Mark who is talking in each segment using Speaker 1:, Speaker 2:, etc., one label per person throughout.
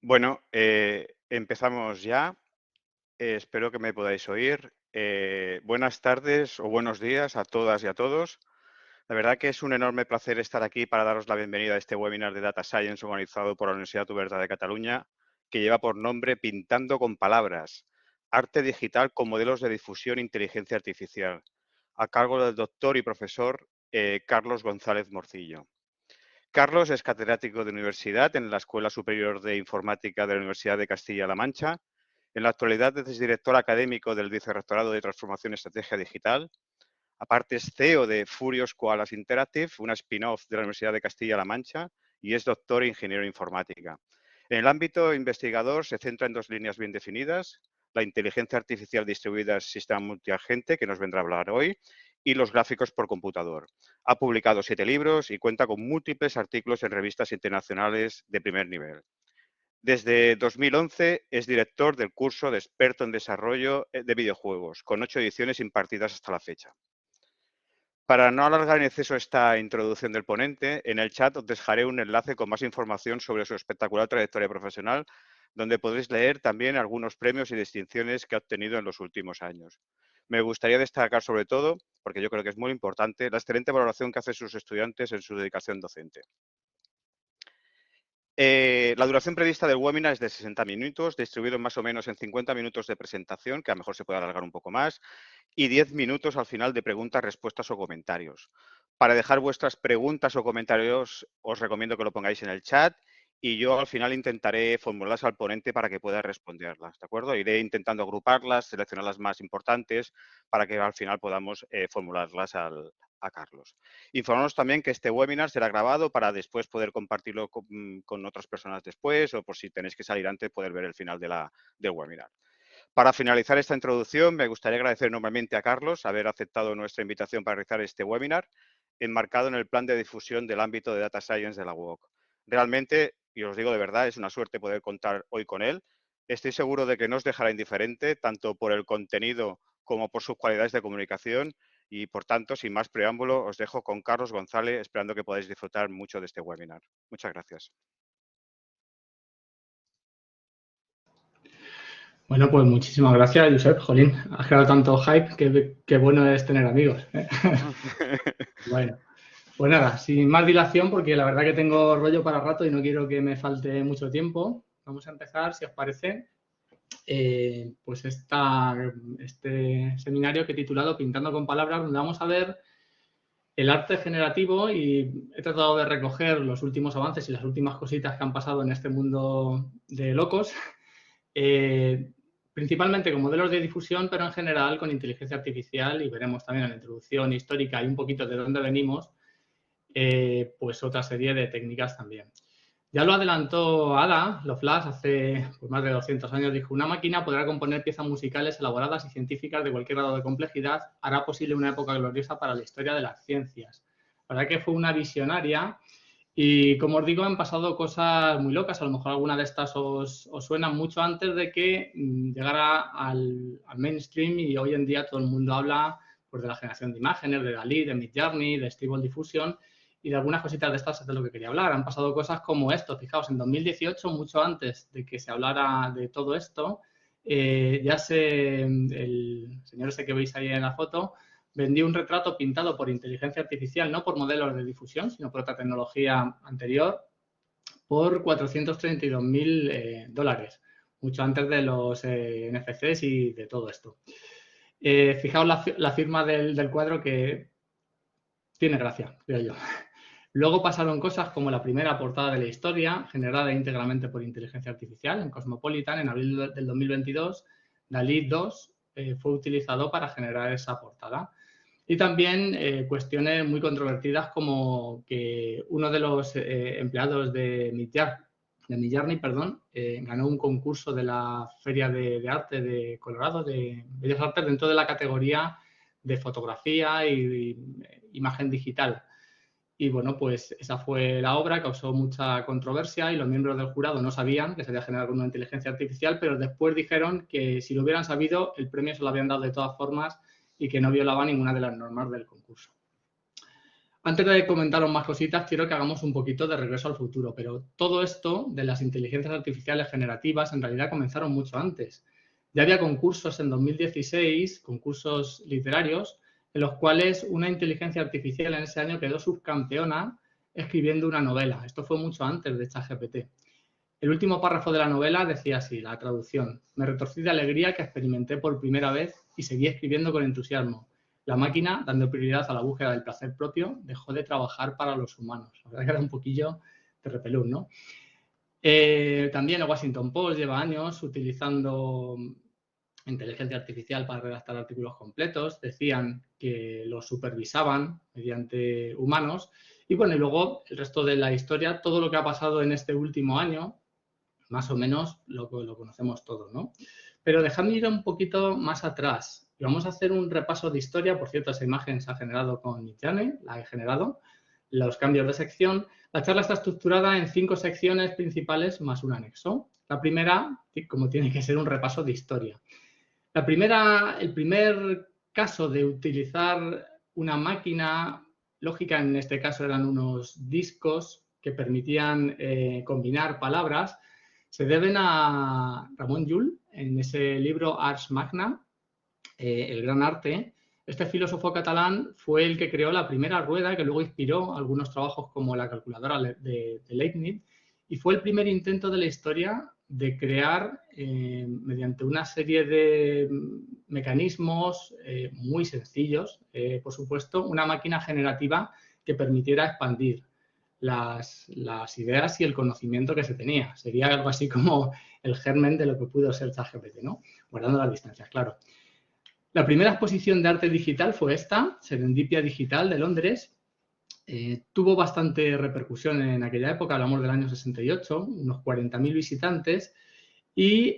Speaker 1: Bueno, empezamos ya. Espero que me podáis oír. Buenas tardes o buenos días a todas y a todos. La verdad que es un enorme placer estar aquí para daros la bienvenida a este webinar de Data Science organizado por la Universidad Oberta de Cataluña, que lleva por nombre Pintando con Palabras, Arte Digital con Modelos de Difusión e Inteligencia Artificial, a cargo del doctor y profesor Carlos González Morcillo. Carlos es catedrático de universidad en la Escuela Superior de Informática de la Universidad de Castilla-La Mancha. En la actualidad es director académico del Vicerrectorado de Transformación y Estrategia Digital. Aparte es CEO de Furious Koalas Interactive, una spin-off de la Universidad de Castilla-La Mancha, y es doctor e ingeniero en informática. En el ámbito investigador se centra en dos líneas bien definidas: la inteligencia artificial distribuida en sistema multiagente, que nos vendrá a hablar hoy, y los gráficos por computador. Ha publicado 7 libros y cuenta con múltiples artículos en revistas internacionales de primer nivel. Desde 2011 es director del curso de experto en desarrollo de videojuegos, con 8 ediciones impartidas hasta la fecha. Para no alargar en exceso esta introducción del ponente, en el chat os dejaré un enlace con más información sobre su espectacular trayectoria profesional, donde podréis leer también algunos premios y distinciones que ha obtenido en los últimos años. Me gustaría destacar sobre todo, porque yo creo que es muy importante, la excelente valoración que hacen sus estudiantes en su dedicación docente. La duración prevista del webinar es de 60 minutos, distribuido más o menos en 50 minutos de presentación, que a lo mejor se puede alargar un poco más, y 10 minutos al final de preguntas, respuestas o comentarios. Para dejar vuestras preguntas o comentarios, os recomiendo que lo pongáis en el chat y yo al final intentaré formularlas al ponente para que pueda responderlas, ¿de acuerdo? Iré intentando agruparlas, seleccionar las más importantes para que al final podamos formularlas a Carlos. Informaros también que este webinar será grabado para después poder compartirlo con otras personas después, o por si tenéis que salir antes poder ver el final del webinar. Para finalizar esta introducción, me gustaría agradecer enormemente a Carlos haber aceptado nuestra invitación para realizar este webinar, enmarcado en el plan de difusión del ámbito de Data Science de la UOC. Realmente, y os digo de verdad, es una suerte poder contar hoy con él. Estoy seguro de que no os dejará indiferente, tanto por el contenido como por sus cualidades de comunicación, y, por tanto, sin más preámbulo, os dejo con Carlos González, esperando que podáis disfrutar mucho de este webinar. Muchas gracias.
Speaker 2: Bueno, pues muchísimas gracias, Josep. Jolín, has creado tanto hype que bueno es tener amigos. Bueno, pues nada, sin más dilación, porque la verdad que tengo rollo para rato y no quiero que me falte mucho tiempo. Vamos a empezar, si os parece, pues este seminario que he titulado Pintando con Palabras, donde vamos a ver el arte generativo y he tratado de recoger los últimos avances y las últimas cositas que han pasado en este mundo de locos. Principalmente con modelos de difusión, pero en general con inteligencia artificial, y veremos también en la introducción histórica y un poquito de dónde venimos, pues otra serie de técnicas también. Ya lo adelantó Ada Lovelace hace pues, más de 200 años, dijo: una máquina podrá componer piezas musicales elaboradas y científicas de cualquier grado de complejidad, hará posible una época gloriosa para la historia de las ciencias. La verdad que fue una visionaria. Y como os digo, han pasado cosas muy locas. A lo mejor alguna de estas os suenan mucho antes de que llegara al mainstream, y hoy en día todo el mundo habla pues, de la generación de imágenes, de DALL-E, de Midjourney, de Stable Diffusion, y de algunas cositas de estas es de lo que quería hablar. Han pasado cosas como esto. Fijaos, en 2018, mucho antes de que se hablara de todo esto, el señor ese que veis ahí en la foto vendió un retrato pintado por inteligencia artificial, no por modelos de difusión, sino por otra tecnología anterior, por $432.000, mucho antes de los NFCs y de todo esto. Fijaos la firma del cuadro, que tiene gracia, creo yo. Luego pasaron cosas como la primera portada de la historia, generada íntegramente por inteligencia artificial en Cosmopolitan en abril del 2022. DALL-E 2 fue utilizado para generar esa portada. Y también cuestiones muy controvertidas, como que uno de los empleados de Midjourney, ganó un concurso de la Feria de Arte de Colorado, de Bellas Artes, dentro de la categoría de fotografía y imagen digital. Y bueno, pues esa fue la obra, causó mucha controversia y los miembros del jurado no sabían que se había generado con una inteligencia artificial, pero después dijeron que si lo hubieran sabido, el premio se lo habían dado de todas formas y que no violaba ninguna de las normas del concurso. Antes de comentaros más cositas, quiero que hagamos un poquito de regreso al futuro, pero todo esto de las inteligencias artificiales generativas en realidad comenzaron mucho antes. Ya había concursos en 2016, concursos literarios, en los cuales una inteligencia artificial en ese año quedó subcampeona escribiendo una novela. Esto fue mucho antes de ChatGPT. El último párrafo de la novela decía así, la traducción: me retorcí de alegría que experimenté por primera vez y seguí escribiendo con entusiasmo. La máquina, dando prioridad a la búsqueda del placer propio, dejó de trabajar para los humanos. La verdad que era un poquillo de repelús, ¿no? También el Washington Post lleva años utilizando inteligencia artificial para redactar artículos completos. Decían que los supervisaban mediante humanos. Y bueno, y luego el resto de la historia, todo lo que ha pasado en este último año, más o menos lo conocemos todo, ¿no? Pero dejadme ir un poquito más atrás. Y vamos a hacer un repaso de historia. Por cierto, esa imagen se ha generado con Midjourney, la he generado. Los cambios de sección. La charla está estructurada en 5 secciones principales más un anexo. La primera, como tiene que ser, un repaso de historia. El primer caso de utilizar una máquina lógica, en este caso eran unos discos que permitían combinar palabras, se deben a Ramon Llull, en ese libro Ars Magna, El Gran Arte. Este filósofo catalán fue el que creó la primera rueda que luego inspiró algunos trabajos como la calculadora de Leibniz, y fue el primer intento de la historia de crear, mediante una serie de mecanismos muy sencillos, por supuesto, una máquina generativa que permitiera expandir las ideas y el conocimiento que se tenía. Sería algo así como el germen de lo que pudo ser ChatGPT, ¿no? Guardando las distancias, claro. La primera exposición de arte digital fue esta, Serendipia Digital de Londres. Tuvo bastante repercusión en aquella época, hablamos del año 68, unos 40.000 visitantes, y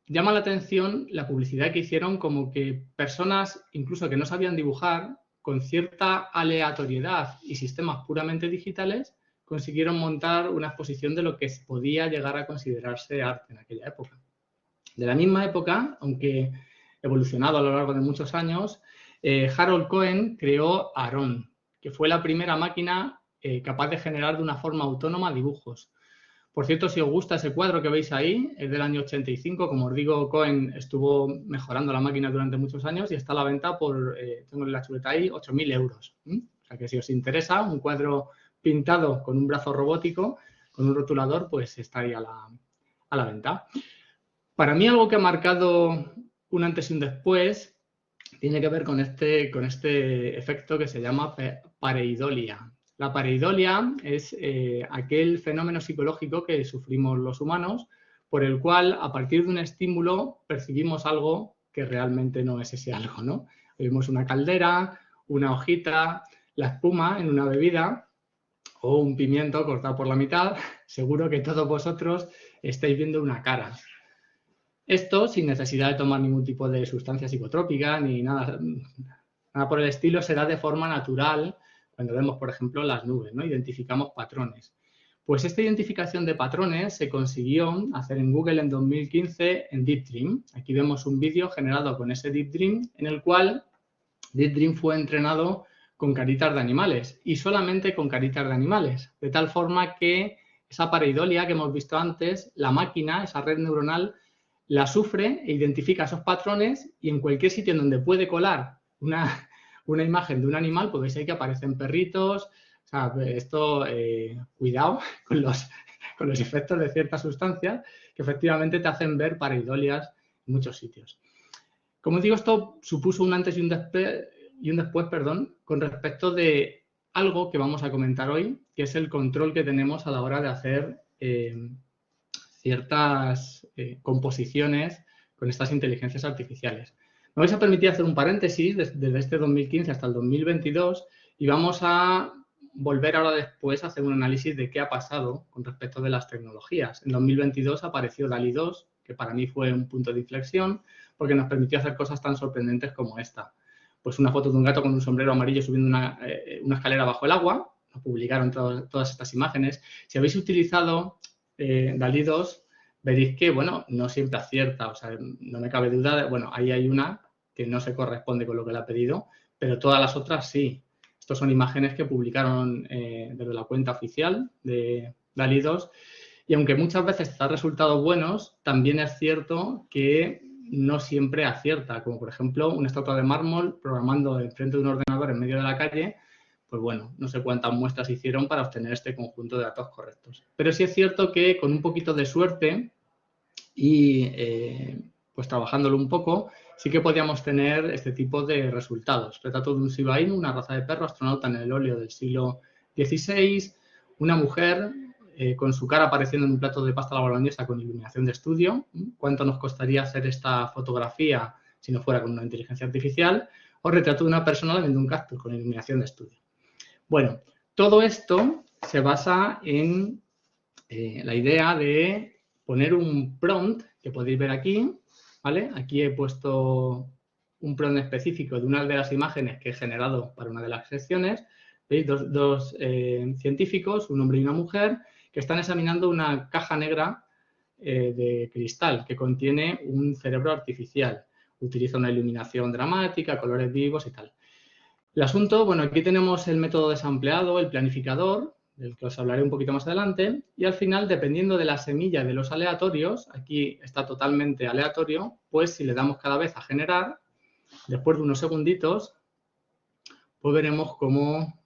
Speaker 2: llama la atención la publicidad que hicieron, como que personas, incluso que no sabían dibujar, con cierta aleatoriedad y sistemas puramente digitales, consiguieron montar una exposición de lo que podía llegar a considerarse arte en aquella época. De la misma época, aunque evolucionado a lo largo de muchos años, Harold Cohen creó Aaron, que fue la primera máquina capaz de generar de una forma autónoma dibujos. Por cierto, si os gusta ese cuadro que veis ahí, es del año 85. Como os digo, Cohen estuvo mejorando la máquina durante muchos años y está a la venta por, tengo la chuleta ahí, 8.000 euros. O sea que si os interesa un cuadro pintado con un brazo robótico, con un rotulador, pues está ahí a la venta. Para mí, algo que ha marcado un antes y un después tiene que ver con este efecto que se llama pareidolia. La pareidolia es aquel fenómeno psicológico que sufrimos los humanos, por el cual, a partir de un estímulo, percibimos algo que realmente no es ese algo, ¿no? Vemos una caldera, una hojita, la espuma en una bebida o un pimiento cortado por la mitad. Seguro que todos vosotros estáis viendo una cara. Esto, sin necesidad de tomar ningún tipo de sustancia psicotrópica ni nada por el estilo, se da de forma natural cuando vemos, por ejemplo, las nubes, ¿no? Identificamos patrones. Pues esta identificación de patrones se consiguió hacer en Google en 2015 en Deep Dream. Aquí vemos un vídeo generado con ese Deep Dream, en el cual Deep Dream fue entrenado con caritas de animales y solamente con caritas de animales, de tal forma que esa pareidolia que hemos visto antes, la máquina, esa red neuronal, la sufre e identifica esos patrones, y en cualquier sitio en donde puede colar una imagen de un animal, pues veis ahí que aparecen perritos. O sea, esto, cuidado con los efectos de ciertas sustancias que efectivamente te hacen ver pareidolias en muchos sitios. Como digo, esto supuso un antes y un después, con respecto de algo que vamos a comentar hoy, que es el control que tenemos a la hora de hacer ciertas composiciones con estas inteligencias artificiales. Me vais a permitir hacer un paréntesis desde este 2015 hasta el 2022 y vamos a volver ahora después a hacer un análisis de qué ha pasado con respecto de las tecnologías. En 2022 apareció DALL-E 2, que para mí fue un punto de inflexión porque nos permitió hacer cosas tan sorprendentes como esta. Pues una foto de un gato con un sombrero amarillo subiendo una escalera bajo el agua. Nos publicaron todas estas imágenes. Si habéis utilizado DALL-E 2, veréis que, bueno, no siempre acierta. O sea, no me cabe duda de, bueno, ahí hay una que no se corresponde con lo que le ha pedido, pero todas las otras sí. Estos son imágenes que publicaron desde la cuenta oficial de DALL-E 2. Y aunque muchas veces da resultados buenos, también es cierto que no siempre acierta. Como por ejemplo, una estatua de mármol programando enfrente de un ordenador en medio de la calle, pues bueno, no sé cuántas muestras hicieron para obtener este conjunto de datos correctos. Pero sí es cierto que con un poquito de suerte y pues trabajándolo un poco, sí que podíamos tener este tipo de resultados. Retrato de un Shiba Inu, una raza de perro astronauta en el óleo del siglo XVI, una mujer con su cara apareciendo en un plato de pasta a la boloñesa con iluminación de estudio. ¿Cuánto nos costaría hacer esta fotografía si no fuera con una inteligencia artificial? O retrato de una persona lamiendo un cactus con iluminación de estudio. Bueno, todo esto se basa en la idea de poner un prompt que podéis ver aquí, ¿vale? Aquí he puesto un prompt específico de una de las imágenes que he generado para una de las secciones. ¿Veis? Dos científicos, un hombre y una mujer, que están examinando una caja negra de cristal que contiene un cerebro artificial. Utiliza una iluminación dramática, colores vivos y tal. El asunto, bueno, aquí tenemos el método desempleado, el planificador, del que os hablaré un poquito más adelante, y al final, dependiendo de la semilla de los aleatorios, aquí está totalmente aleatorio, pues si le damos cada vez a generar, después de unos segunditos, pues veremos cómo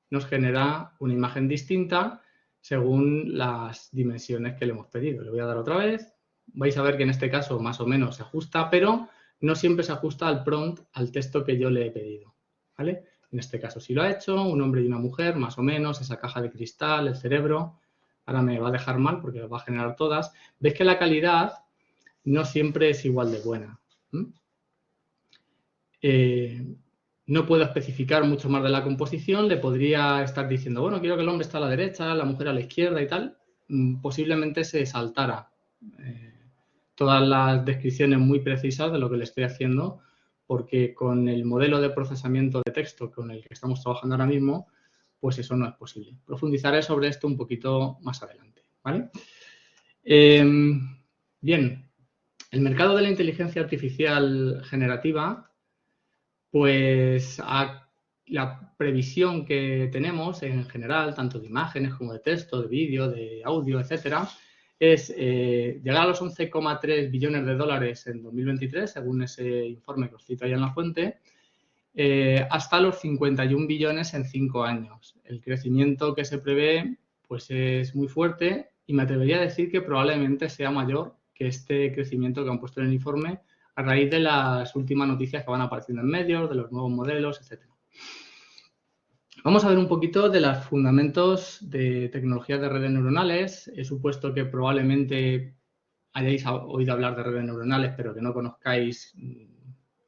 Speaker 2: nos genera una imagen distinta según las dimensiones que le hemos pedido. Le voy a dar otra vez. Vais a ver que en este caso más o menos se ajusta, pero no siempre se ajusta al prompt, al texto que yo le he pedido, ¿vale? En este caso sí lo ha hecho, un hombre y una mujer, más o menos, esa caja de cristal, el cerebro. Ahora me va a dejar mal porque las va a generar todas. Veis que la calidad no siempre es igual de buena. No puedo especificar mucho más de la composición, le podría estar diciendo, bueno, quiero que el hombre esté a la derecha, la mujer a la izquierda y tal. Posiblemente se saltara todas las descripciones muy precisas de lo que le estoy haciendo, porque con el modelo de procesamiento de texto con el que estamos trabajando ahora mismo, pues eso no es posible. Profundizaré sobre esto un poquito más adelante, ¿vale? Bien, el mercado de la inteligencia artificial generativa, pues la previsión que tenemos en general, tanto de imágenes como de texto, de vídeo, de audio, etcétera, es llegar a los 11,3 billones de dólares en 2023, según ese informe que os cito ahí en la fuente, hasta los 51 billones en 5 años. El crecimiento que se prevé pues es muy fuerte y me atrevería a decir que probablemente sea mayor que este crecimiento que han puesto en el informe a raíz de las últimas noticias que van apareciendo en medios, de los nuevos modelos, etcétera. Vamos a ver un poquito de los fundamentos de tecnologías de redes neuronales. He supuesto que probablemente hayáis oído hablar de redes neuronales, pero que no conozcáis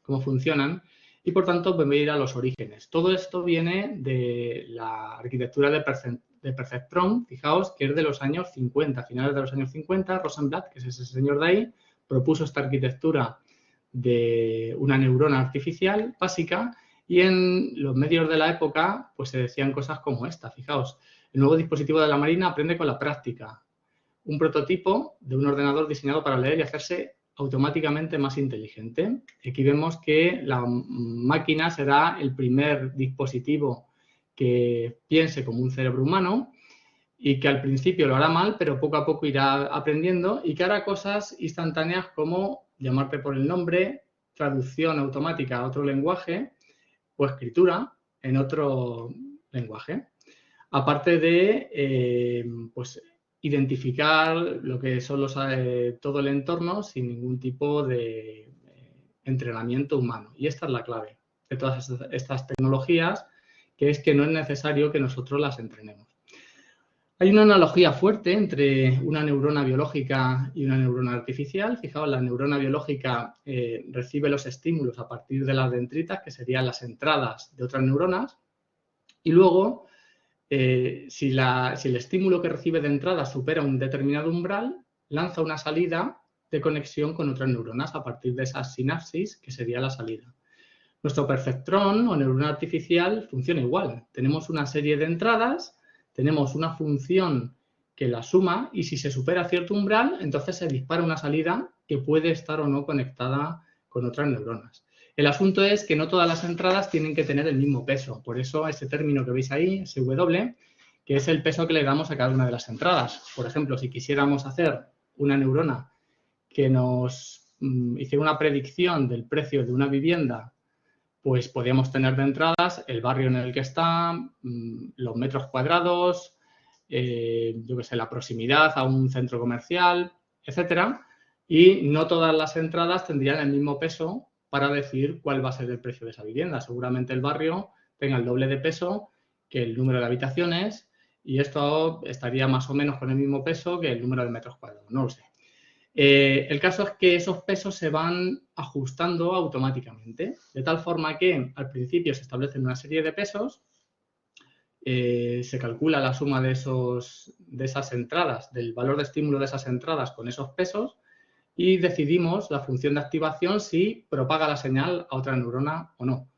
Speaker 2: cómo funcionan. Y, por tanto, voy a ir a los orígenes. Todo esto viene de la arquitectura de perceptron, fijaos, que es de los años 50, finales de los años 50. Rosenblatt, que es ese señor de ahí, propuso esta arquitectura de una neurona artificial básica. Y en los medios de la época, pues se decían cosas como esta. Fijaos, el nuevo dispositivo de la Marina aprende con la práctica. Un prototipo de un ordenador diseñado para leer y hacerse automáticamente más inteligente. Aquí vemos que la máquina será el primer dispositivo que piense como un cerebro humano y que al principio lo hará mal, pero poco a poco irá aprendiendo y que hará cosas instantáneas como llamarte por el nombre, traducción automática a otro lenguaje o escritura en otro lenguaje. Aparte de pues, identificar lo que son todo el entorno sin ningún tipo de entrenamiento humano. Y esta es la clave de todas estas tecnologías, que es que no es necesario que nosotros las entrenemos. Hay una analogía fuerte entre una neurona biológica y una neurona artificial. Fijaos, la neurona biológica recibe los estímulos a partir de las dendritas, que serían las entradas de otras neuronas, y luego, si el estímulo que recibe de entrada supera un determinado umbral, lanza una salida de conexión con otras neuronas a partir de esas sinapsis, que sería la salida. Nuestro perceptrón o neurona artificial funciona igual. Tenemos una serie de entradas, tenemos una función que la suma y si se supera cierto umbral, entonces se dispara una salida que puede estar o no conectada con otras neuronas. El asunto es que no todas las entradas tienen que tener el mismo peso. Por eso ese término que veis ahí, SW, que es el peso que le damos a cada una de las entradas. Por ejemplo, si quisiéramos hacer una neurona que nos hiciera una predicción del precio de una vivienda, pues podríamos tener de entradas el barrio en el que está, los metros cuadrados, yo qué sé, la proximidad a un centro comercial, etcétera. Y no todas las entradas tendrían el mismo peso para decir cuál va a ser el precio de esa vivienda. Seguramente el barrio tenga el doble de peso que el número de habitaciones y esto estaría más o menos con el mismo peso que el número de metros cuadrados, no lo sé. El caso es que esos pesos se van ajustando automáticamente, de tal forma que al principio se establecen una serie de pesos, se calcula la suma de esas entradas, del valor de estímulo de esas entradas con esos pesos y decidimos la función de activación si propaga la señal a otra neurona o no.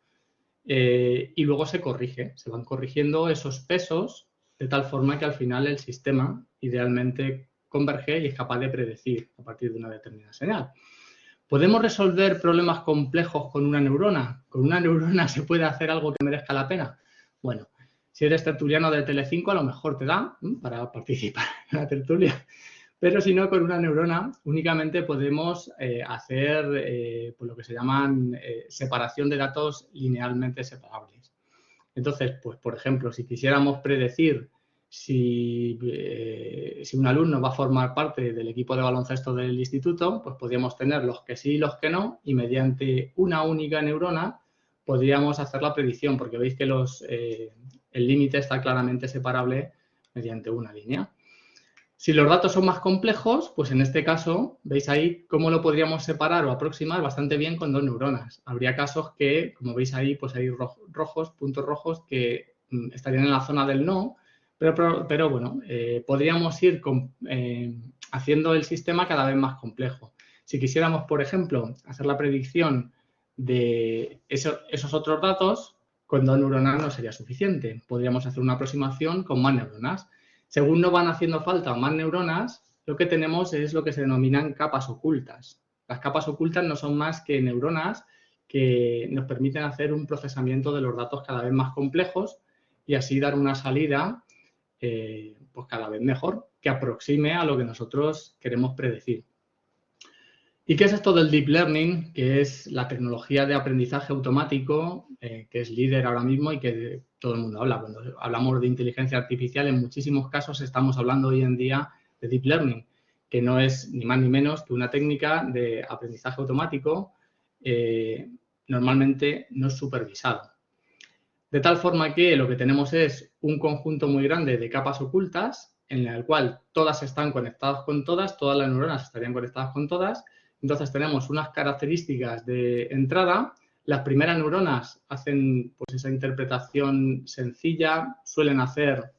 Speaker 2: Y luego se corrige, se van corrigiendo esos pesos de tal forma que al final el sistema idealmente converge y es capaz de predecir a partir de una determinada señal. ¿Podemos resolver problemas complejos con una neurona? ¿Con una neurona se puede hacer algo que merezca la pena? Bueno, si eres tertuliano de Telecinco a lo mejor te da para participar en la tertulia, pero si no, con una neurona únicamente podemos hacer pues lo que se llaman separación de datos linealmente separables. Entonces, pues por ejemplo, si quisiéramos predecir si un alumno va a formar parte del equipo de baloncesto del instituto, pues podríamos tener los que sí y los que no, y mediante una única neurona podríamos hacer la predicción, porque veis que el límite está claramente separable mediante una línea. Si los datos son más complejos, pues en este caso, veis ahí cómo lo podríamos separar o aproximar bastante bien con dos neuronas. Habría casos que, como veis ahí, pues hay puntos rojos que estarían en la zona del no, pero bueno, podríamos ir haciendo el sistema cada vez más complejo. Si quisiéramos, por ejemplo, hacer la predicción de esos otros datos, con dos neuronas no sería suficiente. Podríamos hacer una aproximación con más neuronas. Según no van haciendo falta más neuronas, lo que tenemos es lo que se denominan capas ocultas. Las capas ocultas no son más que neuronas que nos permiten hacer un procesamiento de los datos cada vez más complejos y así dar una salida pues cada vez mejor, que aproxime a lo que nosotros queremos predecir. ¿Y qué es esto del Deep Learning? Que es la tecnología de aprendizaje automático, que es líder ahora mismo y que todo el mundo habla. Cuando hablamos de inteligencia artificial, en muchísimos casos estamos hablando hoy en día de Deep Learning, que no es ni más ni menos que una técnica de aprendizaje automático normalmente no supervisado. De tal forma que lo que tenemos es un conjunto muy grande de capas ocultas en el cual todas están conectadas con todas las neuronas estarían conectadas con todas. Entonces tenemos unas características de entrada. Las primeras neuronas hacen pues esa interpretación sencilla, suelen hacer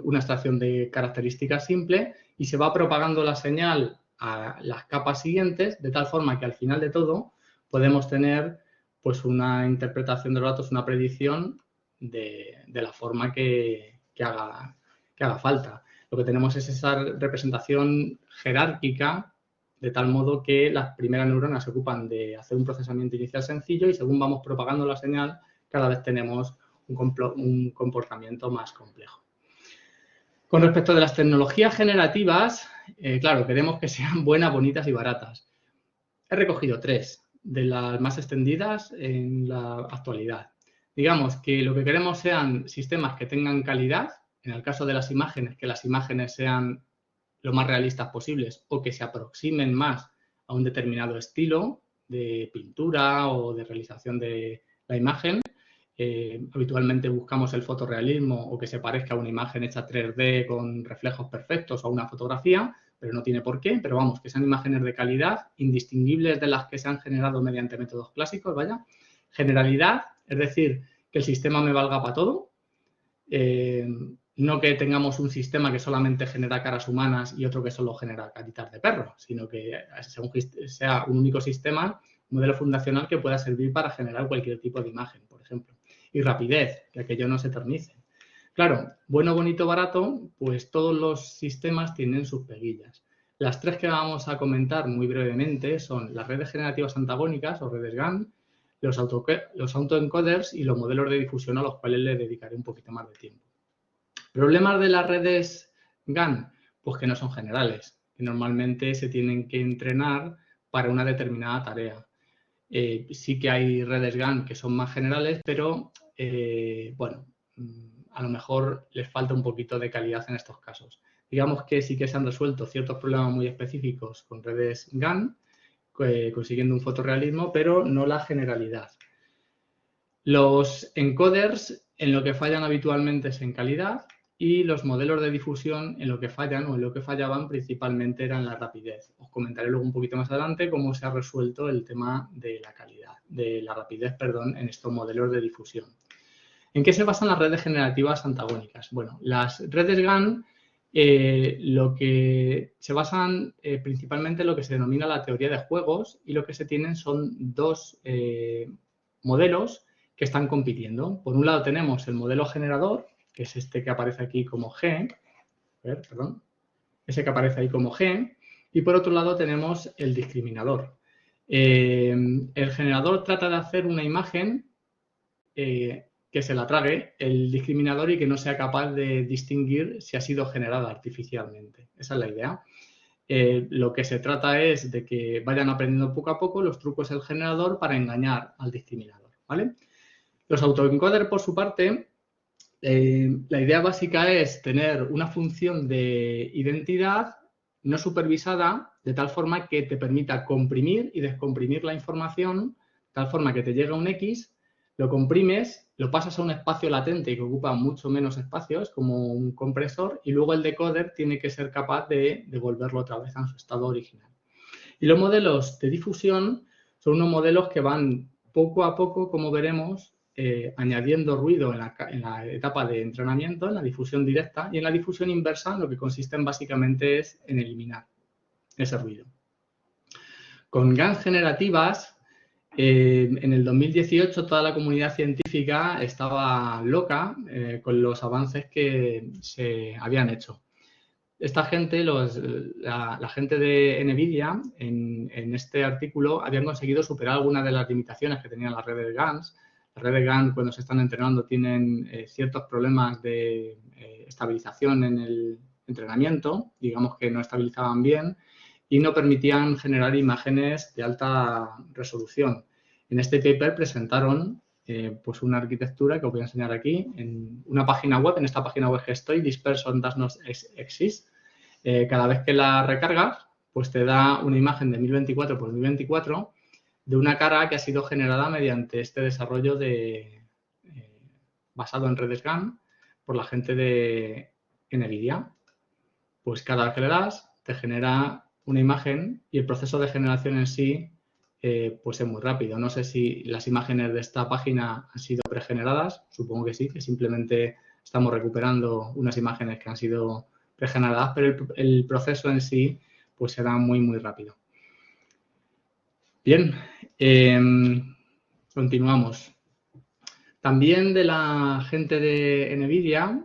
Speaker 2: una extracción de características simple y se va propagando la señal a las capas siguientes de tal forma que al final de todo podemos tener pues una interpretación de los datos, una predicción de la forma que haga falta. Lo que tenemos es esa representación jerárquica de tal modo que las primeras neuronas se ocupan de hacer un procesamiento inicial sencillo y según vamos propagando la señal, cada vez tenemos un comportamiento más complejo. Con respecto de las tecnologías generativas, claro, queremos que sean buenas, bonitas y baratas. He recogido 3 de las más extendidas en la actualidad. Digamos que lo que queremos sean sistemas que tengan calidad, en el caso de las imágenes, que las imágenes sean lo más realistas posibles o que se aproximen más a un determinado estilo de pintura o de realización de la imagen. Habitualmente buscamos el fotorrealismo o que se parezca a una imagen hecha 3D con reflejos perfectos o una fotografía, pero no tiene por qué, pero vamos, que sean imágenes de calidad, indistinguibles de las que se han generado mediante métodos clásicos, vaya. Generalidad, es decir, que el sistema me valga para todo. No que tengamos un sistema que solamente genera caras humanas y otro que solo genera caritas de perro, sino que sea un único sistema, un modelo fundacional que pueda servir para generar cualquier tipo de imagen, por ejemplo. Y rapidez, que aquello no se eternice. Claro, bueno, bonito, barato, pues todos los sistemas tienen sus peguillas. Las 3 que vamos a comentar muy brevemente son las redes generativas antagónicas o redes GAN, los autoencoders y los modelos de difusión a los cuales le dedicaré un poquito más de tiempo. ¿Problemas de las redes GAN? Pues que no son generales, que normalmente se tienen que entrenar para una determinada tarea. Sí que hay redes GAN que son más generales, pero bueno, a lo mejor les falta un poquito de calidad en estos casos. Digamos que sí que se han resuelto ciertos problemas muy específicos con redes GAN, consiguiendo un fotorrealismo, pero no la generalidad. Los encoders en lo que fallan habitualmente es en calidad y los modelos de difusión en lo que fallan o en lo que fallaban principalmente eran la rapidez. Os comentaré luego un poquito más adelante cómo se ha resuelto el tema de la calidad, de la rapidez, perdón, en estos modelos de difusión. ¿En qué se basan las redes generativas antagónicas? Bueno, las redes GAN lo que se basan principalmente en lo que se denomina la teoría de juegos y lo que se tienen son dos modelos que están compitiendo. Por un lado tenemos el modelo generador, que es este que aparece aquí como G, ese que aparece ahí como G, y por otro lado tenemos el discriminador. El generador trata de hacer una imagen que se la trague el discriminador y que no sea capaz de distinguir si ha sido generada artificialmente. Esa es la idea. Lo que se trata es de que vayan aprendiendo poco a poco los trucos del generador para engañar al discriminador, ¿vale? Los autoencoders, por su parte, la idea básica es tener una función de identidad no supervisada de tal forma que te permita comprimir y descomprimir la información, de tal forma que te llega un X, lo comprimes, lo pasas a un espacio latente que ocupa mucho menos espacio, es como un compresor, y luego el decoder tiene que ser capaz de devolverlo otra vez a su estado original. Y los modelos de difusión son unos modelos que van poco a poco, como veremos, añadiendo ruido en la etapa de entrenamiento, en la difusión directa, y en la difusión inversa lo que consisten básicamente es en eliminar ese ruido. Con GAN generativas, en el 2018 toda la comunidad científica estaba loca con los avances que se habían hecho. Esta gente, la gente de NVIDIA, en este artículo, habían conseguido superar algunas de las limitaciones que tenían las redes GAN. Las redes GAN, cuando se están entrenando, tienen ciertos problemas de estabilización en el entrenamiento, digamos que no estabilizaban bien y no permitían generar imágenes de alta resolución. En este paper presentaron pues una arquitectura que os voy a enseñar aquí en una página web, en esta página web que estoy, This person does not exist. Cada vez que la recargas, pues te da una imagen de 1024 por 1024 de una cara que ha sido generada mediante este desarrollo basado en redes GAN por la gente de NVIDIA. Pues cada vez que le das, te genera una imagen y el proceso de generación en sí pues es muy rápido. No sé si las imágenes de esta página han sido pregeneradas, supongo que sí, que simplemente estamos recuperando unas imágenes que han sido pregeneradas, pero el proceso en sí pues será muy, muy rápido. Bien, continuamos. También de la gente de NVIDIA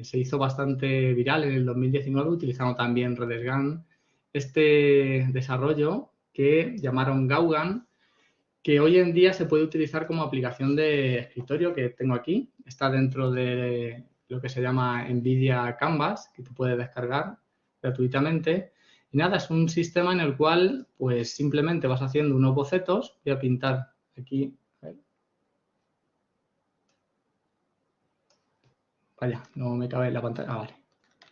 Speaker 2: se hizo bastante viral en el 2019 utilizando también redes GAN este desarrollo que llamaron GauGAN, que hoy en día se puede utilizar como aplicación de escritorio que tengo aquí. Está dentro de lo que se llama NVIDIA Canvas, que tú puedes descargar gratuitamente. Y nada, es un sistema en el cual pues simplemente vas haciendo unos bocetos. Voy a pintar aquí. Vaya, no me cabe en la pantalla. Ah, vale.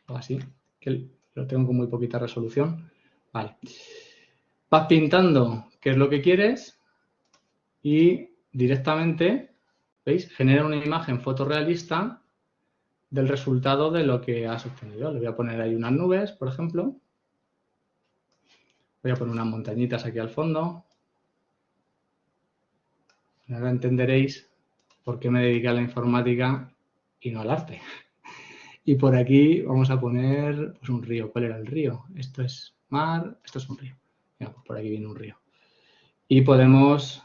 Speaker 2: O así, que lo tengo con muy poquita resolución. Vale. Vas pintando qué es lo que quieres y directamente, ¿veis? Genera una imagen fotorrealista del resultado de lo que has obtenido. Le voy a poner ahí unas nubes, por ejemplo. Voy a poner unas montañitas aquí al fondo. Ahora entenderéis por qué me dediqué a la informática y no al arte. Y por aquí vamos a poner pues, un río. ¿Cuál era el río? Esto es mar, esto es un río. Mira, pues por aquí viene un río. Y podemos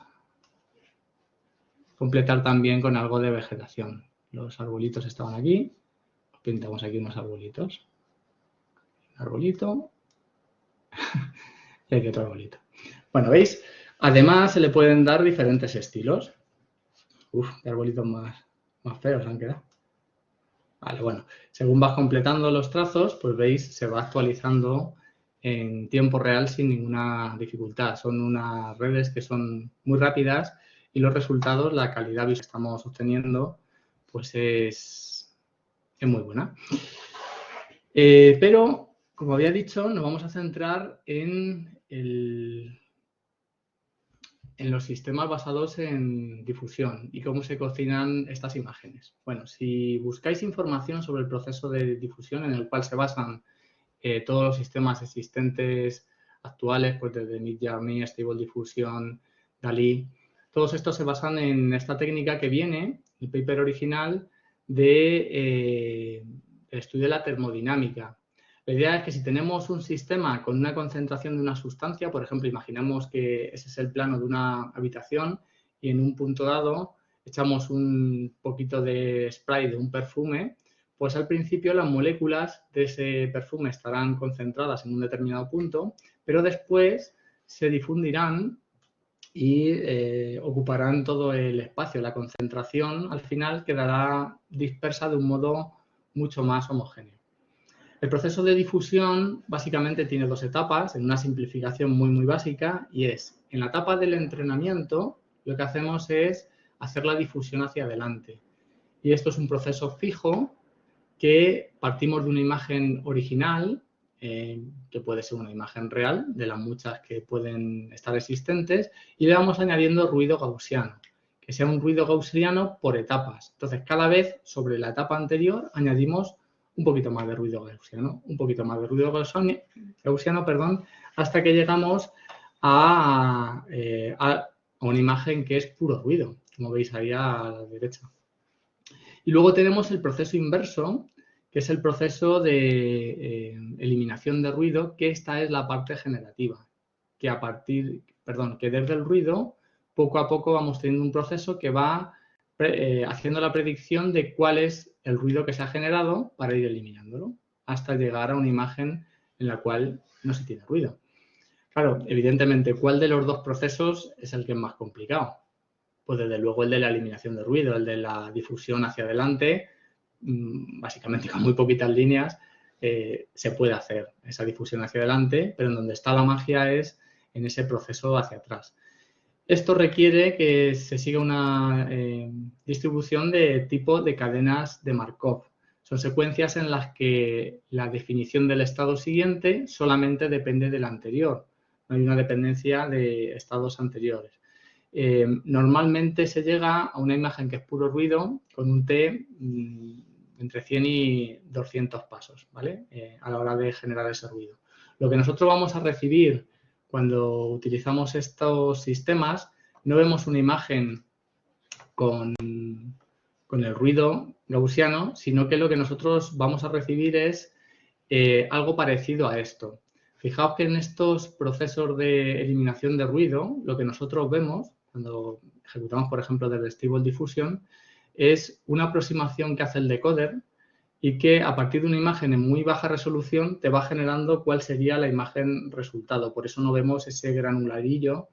Speaker 2: completar también con algo de vegetación. Los arbolitos estaban aquí. Pintamos aquí unos arbolitos. Un arbolito. Y aquí otro arbolito. Bueno, ¿veis? Además, se le pueden dar diferentes estilos. Uf, qué arbolitos más feos han quedado. Vale, bueno, según vas completando los trazos, pues veis, se va actualizando en tiempo real sin ninguna dificultad. Son unas redes que son muy rápidas y los resultados, la calidad visual que estamos obteniendo, pues es muy buena. Pero, como había dicho, nos vamos a centrar en los sistemas basados en difusión y cómo se cocinan estas imágenes. Bueno, si buscáis información sobre el proceso de difusión en el cual se basan todos los sistemas existentes actuales, pues desde Midjourney, Stable Diffusion, DALL-E, todos estos se basan en esta técnica que viene, el paper original, del estudio de la termodinámica. La idea es que si tenemos un sistema con una concentración de una sustancia, por ejemplo, imaginamos que ese es el plano de una habitación y en un punto dado echamos un poquito de spray de un perfume, pues al principio las moléculas de ese perfume estarán concentradas en un determinado punto, pero después se difundirán y ocuparán todo el espacio. La concentración al final quedará dispersa de un modo mucho más homogéneo. El proceso de difusión básicamente tiene dos etapas, en una simplificación muy básica, y es, en la etapa del entrenamiento, lo que hacemos es hacer la difusión hacia adelante. Y esto es un proceso fijo que partimos de una imagen original, que puede ser una imagen real, de las muchas que pueden estar existentes, y le vamos añadiendo ruido gaussiano, que sea un ruido gaussiano por etapas. Entonces, cada vez sobre la etapa anterior añadimos un poquito más de ruido gaussiano, un poquito más de ruido gaussiano, hasta que llegamos a una imagen que es puro ruido, como veis ahí a la derecha. Y luego tenemos el proceso inverso, que es el proceso de eliminación de ruido, que esta es la parte generativa, que que desde el ruido, poco a poco vamos teniendo un proceso que va haciendo la predicción de cuál es el ruido que se ha generado para ir eliminándolo, hasta llegar a una imagen en la cual no se tiene ruido. Claro, evidentemente, ¿cuál de los dos procesos es el que es más complicado? Pues desde luego el de la eliminación de ruido, el de la difusión hacia adelante, básicamente con muy poquitas líneas, se puede hacer esa difusión hacia adelante, pero en donde está la magia es en ese proceso hacia atrás. Esto requiere que se siga una distribución de tipo de cadenas de Markov. Son secuencias en las que la definición del estado siguiente solamente depende del anterior. No hay una dependencia de estados anteriores. Normalmente se llega a una imagen que es puro ruido con un T entre 100 y 200 pasos, ¿vale? A la hora de generar ese ruido. Lo que nosotros vamos a recibir cuando utilizamos estos sistemas, no vemos una imagen con el ruido gaussiano, sino que lo que nosotros vamos a recibir es algo parecido a esto. Fijaos que en estos procesos de eliminación de ruido, lo que nosotros vemos cuando ejecutamos, por ejemplo, desde Stable Diffusion, es una aproximación que hace el decoder y que a partir de una imagen en muy baja resolución te va generando cuál sería la imagen resultado. Por eso no vemos ese granularillo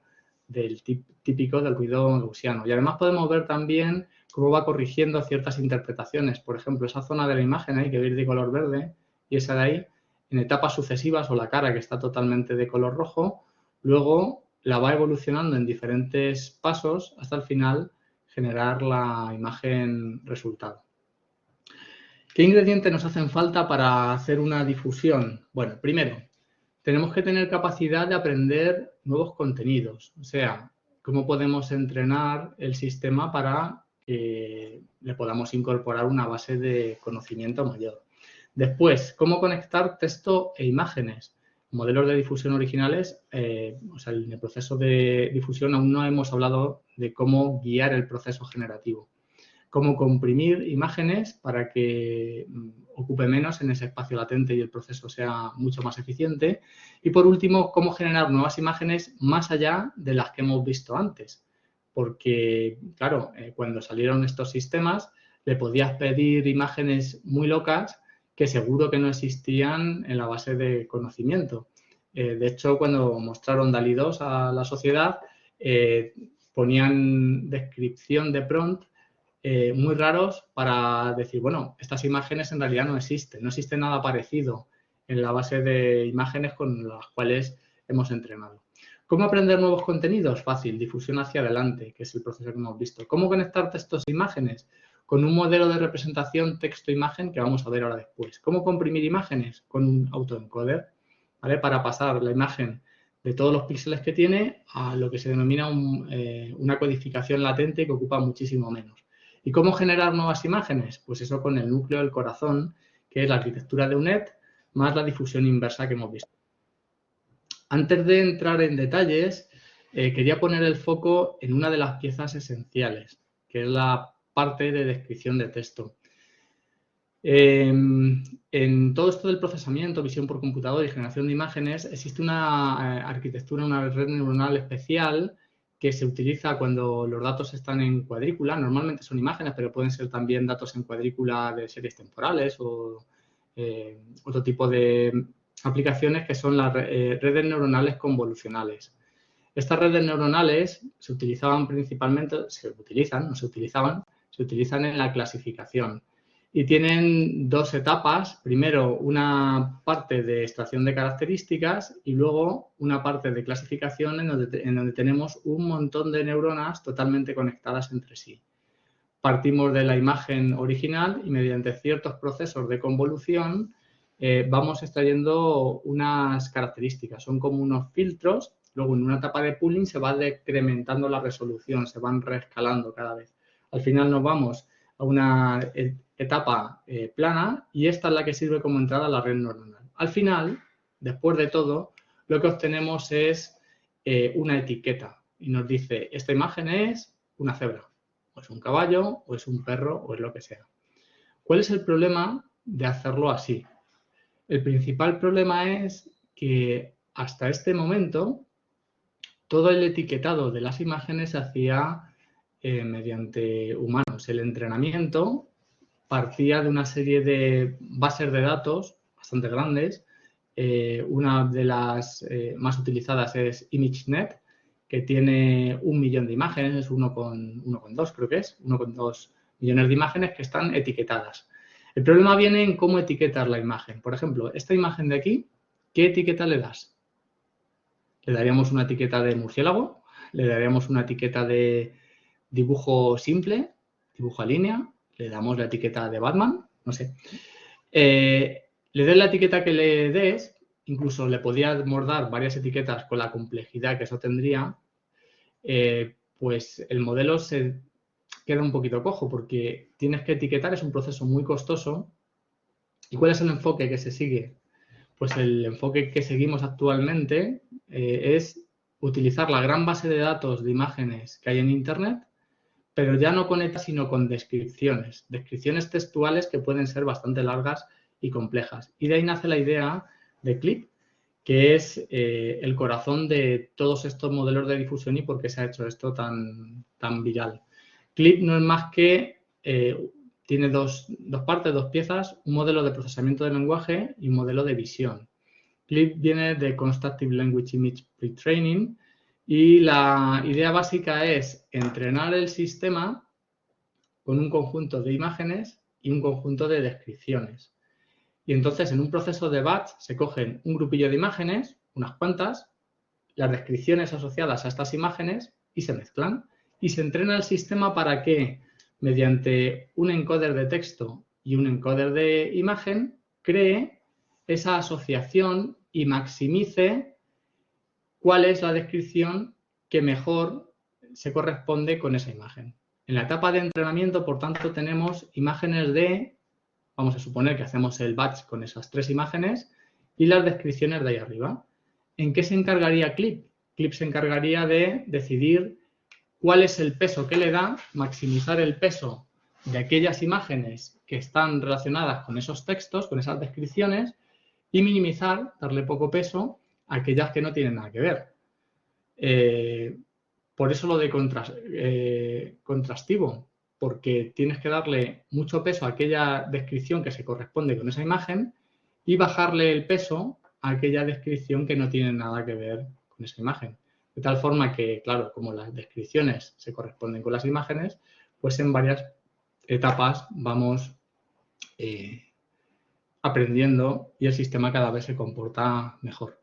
Speaker 2: del típico del ruido gaussiano. Y además podemos ver también cómo va corrigiendo ciertas interpretaciones. Por ejemplo, esa zona de la imagen ahí que veis de color verde y esa de ahí, en etapas sucesivas, o la cara que está totalmente de color rojo, luego la va evolucionando en diferentes pasos hasta el final generar la imagen resultado. ¿Qué ingredientes nos hacen falta para hacer una difusión? Bueno, primero, tenemos que tener capacidad de aprender nuevos contenidos. O sea, cómo podemos entrenar el sistema para que le podamos incorporar una base de conocimiento mayor. Después, cómo conectar texto e imágenes. Modelos de difusión originales, o sea, en el proceso de difusión aún no hemos hablado de cómo guiar el proceso generativo. Cómo comprimir imágenes para que ocupe menos en ese espacio latente y el proceso sea mucho más eficiente. Y por último, cómo generar nuevas imágenes más allá de las que hemos visto antes. Porque, claro, cuando salieron estos sistemas, le podías pedir imágenes muy locas que seguro que no existían en la base de conocimiento. De hecho, cuando mostraron DALL-E 2 a la sociedad, ponían descripción de prompt muy raros para decir, bueno, estas imágenes en realidad no existe nada parecido en la base de imágenes con las cuales hemos entrenado. ¿Cómo aprender nuevos contenidos? Fácil, difusión hacia adelante, que es el proceso que hemos visto. ¿Cómo conectar textos e imágenes? Con un modelo de representación texto-imagen que vamos a ver ahora después. ¿Cómo comprimir imágenes? Con un autoencoder, ¿vale? Para pasar la imagen de todos los píxeles que tiene a lo que se denomina una codificación latente que ocupa muchísimo menos. ¿Y cómo generar nuevas imágenes? Pues eso con el núcleo del corazón, que es la arquitectura de UNED, más la difusión inversa que hemos visto. Antes de entrar en detalles, quería poner el foco en una de las piezas esenciales, que es la parte de descripción de texto. En todo esto del procesamiento, visión por computador y generación de imágenes, existe una arquitectura, una red neuronal especial que se utiliza cuando los datos están en cuadrícula. Normalmente son imágenes, pero pueden ser también datos en cuadrícula de series temporales o otro tipo de aplicaciones que son las redes neuronales convolucionales. Estas redes neuronales se utilizaban principalmente, se utilizan en la clasificación. Y tienen dos etapas. Primero, una parte de extracción de características y luego una parte de clasificación en donde tenemos un montón de neuronas totalmente conectadas entre sí. Partimos de la imagen original y mediante ciertos procesos de convolución vamos extrayendo unas características. Son como unos filtros. Luego, en una etapa de pooling se va decrementando la resolución, se van reescalando cada vez. Al final nos vamos a una etapa plana y esta es la que sirve como entrada a la red neuronal. Al final, después de todo, lo que obtenemos es una etiqueta y nos dice, esta imagen es una cebra, o es un caballo, o es un perro, o es lo que sea. ¿Cuál es el problema de hacerlo así? El principal problema es que hasta este momento todo el etiquetado de las imágenes se hacía mediante humanos. El entrenamiento partía de una serie de bases de datos bastante grandes. Una de las más utilizadas es ImageNet, que tiene 1 millón de imágenes, es 1,2 creo que es, 1,2 millones de imágenes que están etiquetadas. El problema viene en cómo etiquetar la imagen. Por ejemplo, esta imagen de aquí, ¿qué etiqueta le das? Le daríamos una etiqueta de murciélago, le daríamos una etiqueta de dibujo simple, dibujo a línea, le damos la etiqueta de Batman, no sé. Le des la etiqueta que le des, incluso le podríamos dar varias etiquetas con la complejidad que eso tendría, pues el modelo se queda un poquito cojo porque tienes que etiquetar, es un proceso muy costoso. ¿Y cuál es el enfoque que se sigue? Pues el enfoque que seguimos actualmente es utilizar la gran base de datos de imágenes que hay en Internet, pero ya no con ETA, sino con descripciones textuales que pueden ser bastante largas y complejas. Y de ahí nace la idea de Clip, que es el corazón de todos estos modelos de difusión y por qué se ha hecho esto tan viral. Clip no es más que, tiene dos partes, dos piezas, un modelo de procesamiento de lenguaje y un modelo de visión. Clip viene de Constructive Language Image Pre-Training y la idea básica es entrenar el sistema con un conjunto de imágenes y un conjunto de descripciones. Y entonces, en un proceso de batch, se cogen un grupillo de imágenes, unas cuantas, las descripciones asociadas a estas imágenes y se mezclan. Y se entrena el sistema para que, mediante un encoder de texto y un encoder de imagen, cree esa asociación y maximice cuál es la descripción que mejor se corresponde con esa imagen. En la etapa de entrenamiento, por tanto, tenemos imágenes de, vamos a suponer que hacemos el batch con esas 3 imágenes y las descripciones de ahí arriba. ¿En qué se encargaría Clip? Clip se encargaría de decidir cuál es el peso que le da, maximizar el peso de aquellas imágenes que están relacionadas con esos textos, con esas descripciones, y minimizar, darle poco peso a aquellas que no tienen nada que ver. Por eso lo de contrastivo, porque tienes que darle mucho peso a aquella descripción que se corresponde con esa imagen y bajarle el peso a aquella descripción que no tiene nada que ver con esa imagen. De tal forma que, claro, como las descripciones se corresponden con las imágenes, pues en varias etapas vamos aprendiendo y el sistema cada vez se comporta mejor.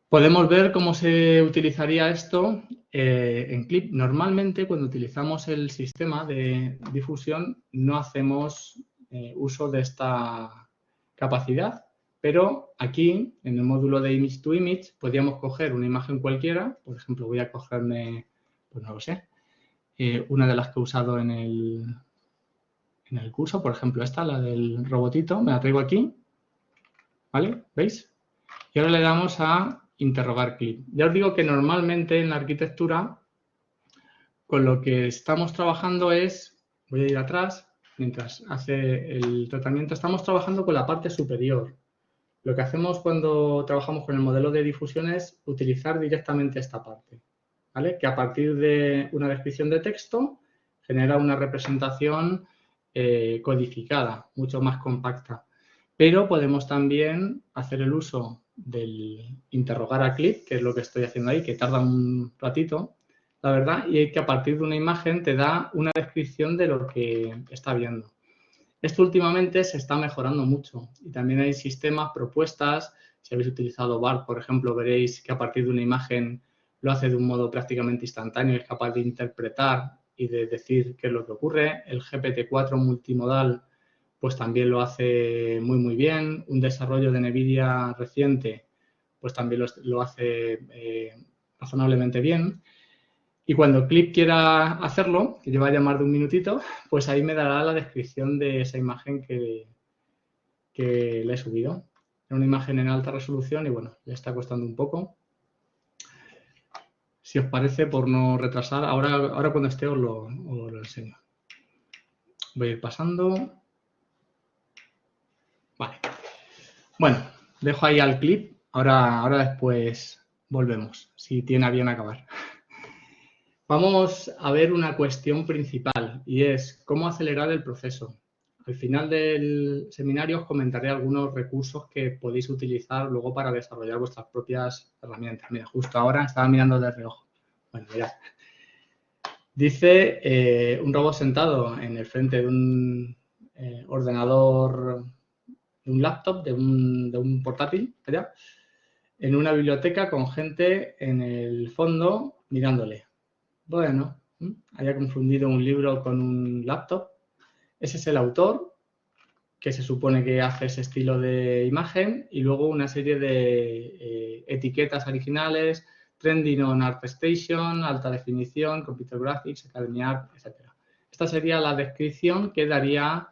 Speaker 2: Podemos ver cómo se utilizaría esto en Clip. Normalmente, cuando utilizamos el sistema de difusión, no hacemos uso de esta capacidad, pero aquí, en el módulo de Image to Image, podríamos coger una imagen cualquiera. Por ejemplo, voy a cogerme, pues no lo sé, una de las que he usado en el curso, por ejemplo, esta, la del robotito, me la traigo aquí, ¿vale? ¿Veis? Y ahora le damos a interrogar clip. Ya os digo que normalmente en la arquitectura con lo que estamos trabajando es, voy a ir atrás, mientras hace el tratamiento, estamos trabajando con la parte superior. Lo que hacemos cuando trabajamos con el modelo de difusión es utilizar directamente esta parte, ¿vale? Que a partir de una descripción de texto genera una representación codificada, mucho más compacta. Pero podemos también hacer el uso del interrogar a clip, que es lo que estoy haciendo ahí, que tarda un ratito, la verdad, y que a partir de una imagen te da una descripción de lo que está viendo. Esto últimamente se está mejorando mucho y también hay sistemas, propuestas. Si habéis utilizado BART, por ejemplo, veréis que a partir de una imagen lo hace de un modo prácticamente instantáneo, es capaz de interpretar y de decir qué es lo que ocurre. El GPT-4 multimodal pues también lo hace muy, muy bien. Un desarrollo de NVIDIA reciente pues también lo hace razonablemente bien. Y cuando Clip quiera hacerlo, que lleva ya más de un minutito, pues ahí me dará la descripción de esa imagen que le he subido. Es una imagen en alta resolución y bueno, le está costando un poco. Si os parece, por no retrasar, ahora cuando esté os lo enseño. Voy a ir pasando. Vale. Bueno, dejo ahí al clip. Ahora después volvemos, si tiene a bien acabar. Vamos a ver una cuestión principal y es cómo acelerar el proceso. Al final del seminario os comentaré algunos recursos que podéis utilizar luego para desarrollar vuestras propias herramientas. Mira, justo ahora estaba mirando de reojo. Bueno, mirad. Dice un robot sentado en el frente de un ordenador, de un laptop, de un portátil, allá, en una biblioteca con gente en el fondo mirándole. Bueno, haya confundido un libro con un laptop. Ese es el autor, que se supone que hace ese estilo de imagen, y luego una serie de etiquetas originales, Trending on ArtStation, Alta Definición, Computer Graphics, Academy Art, etc. Esta sería la descripción que daría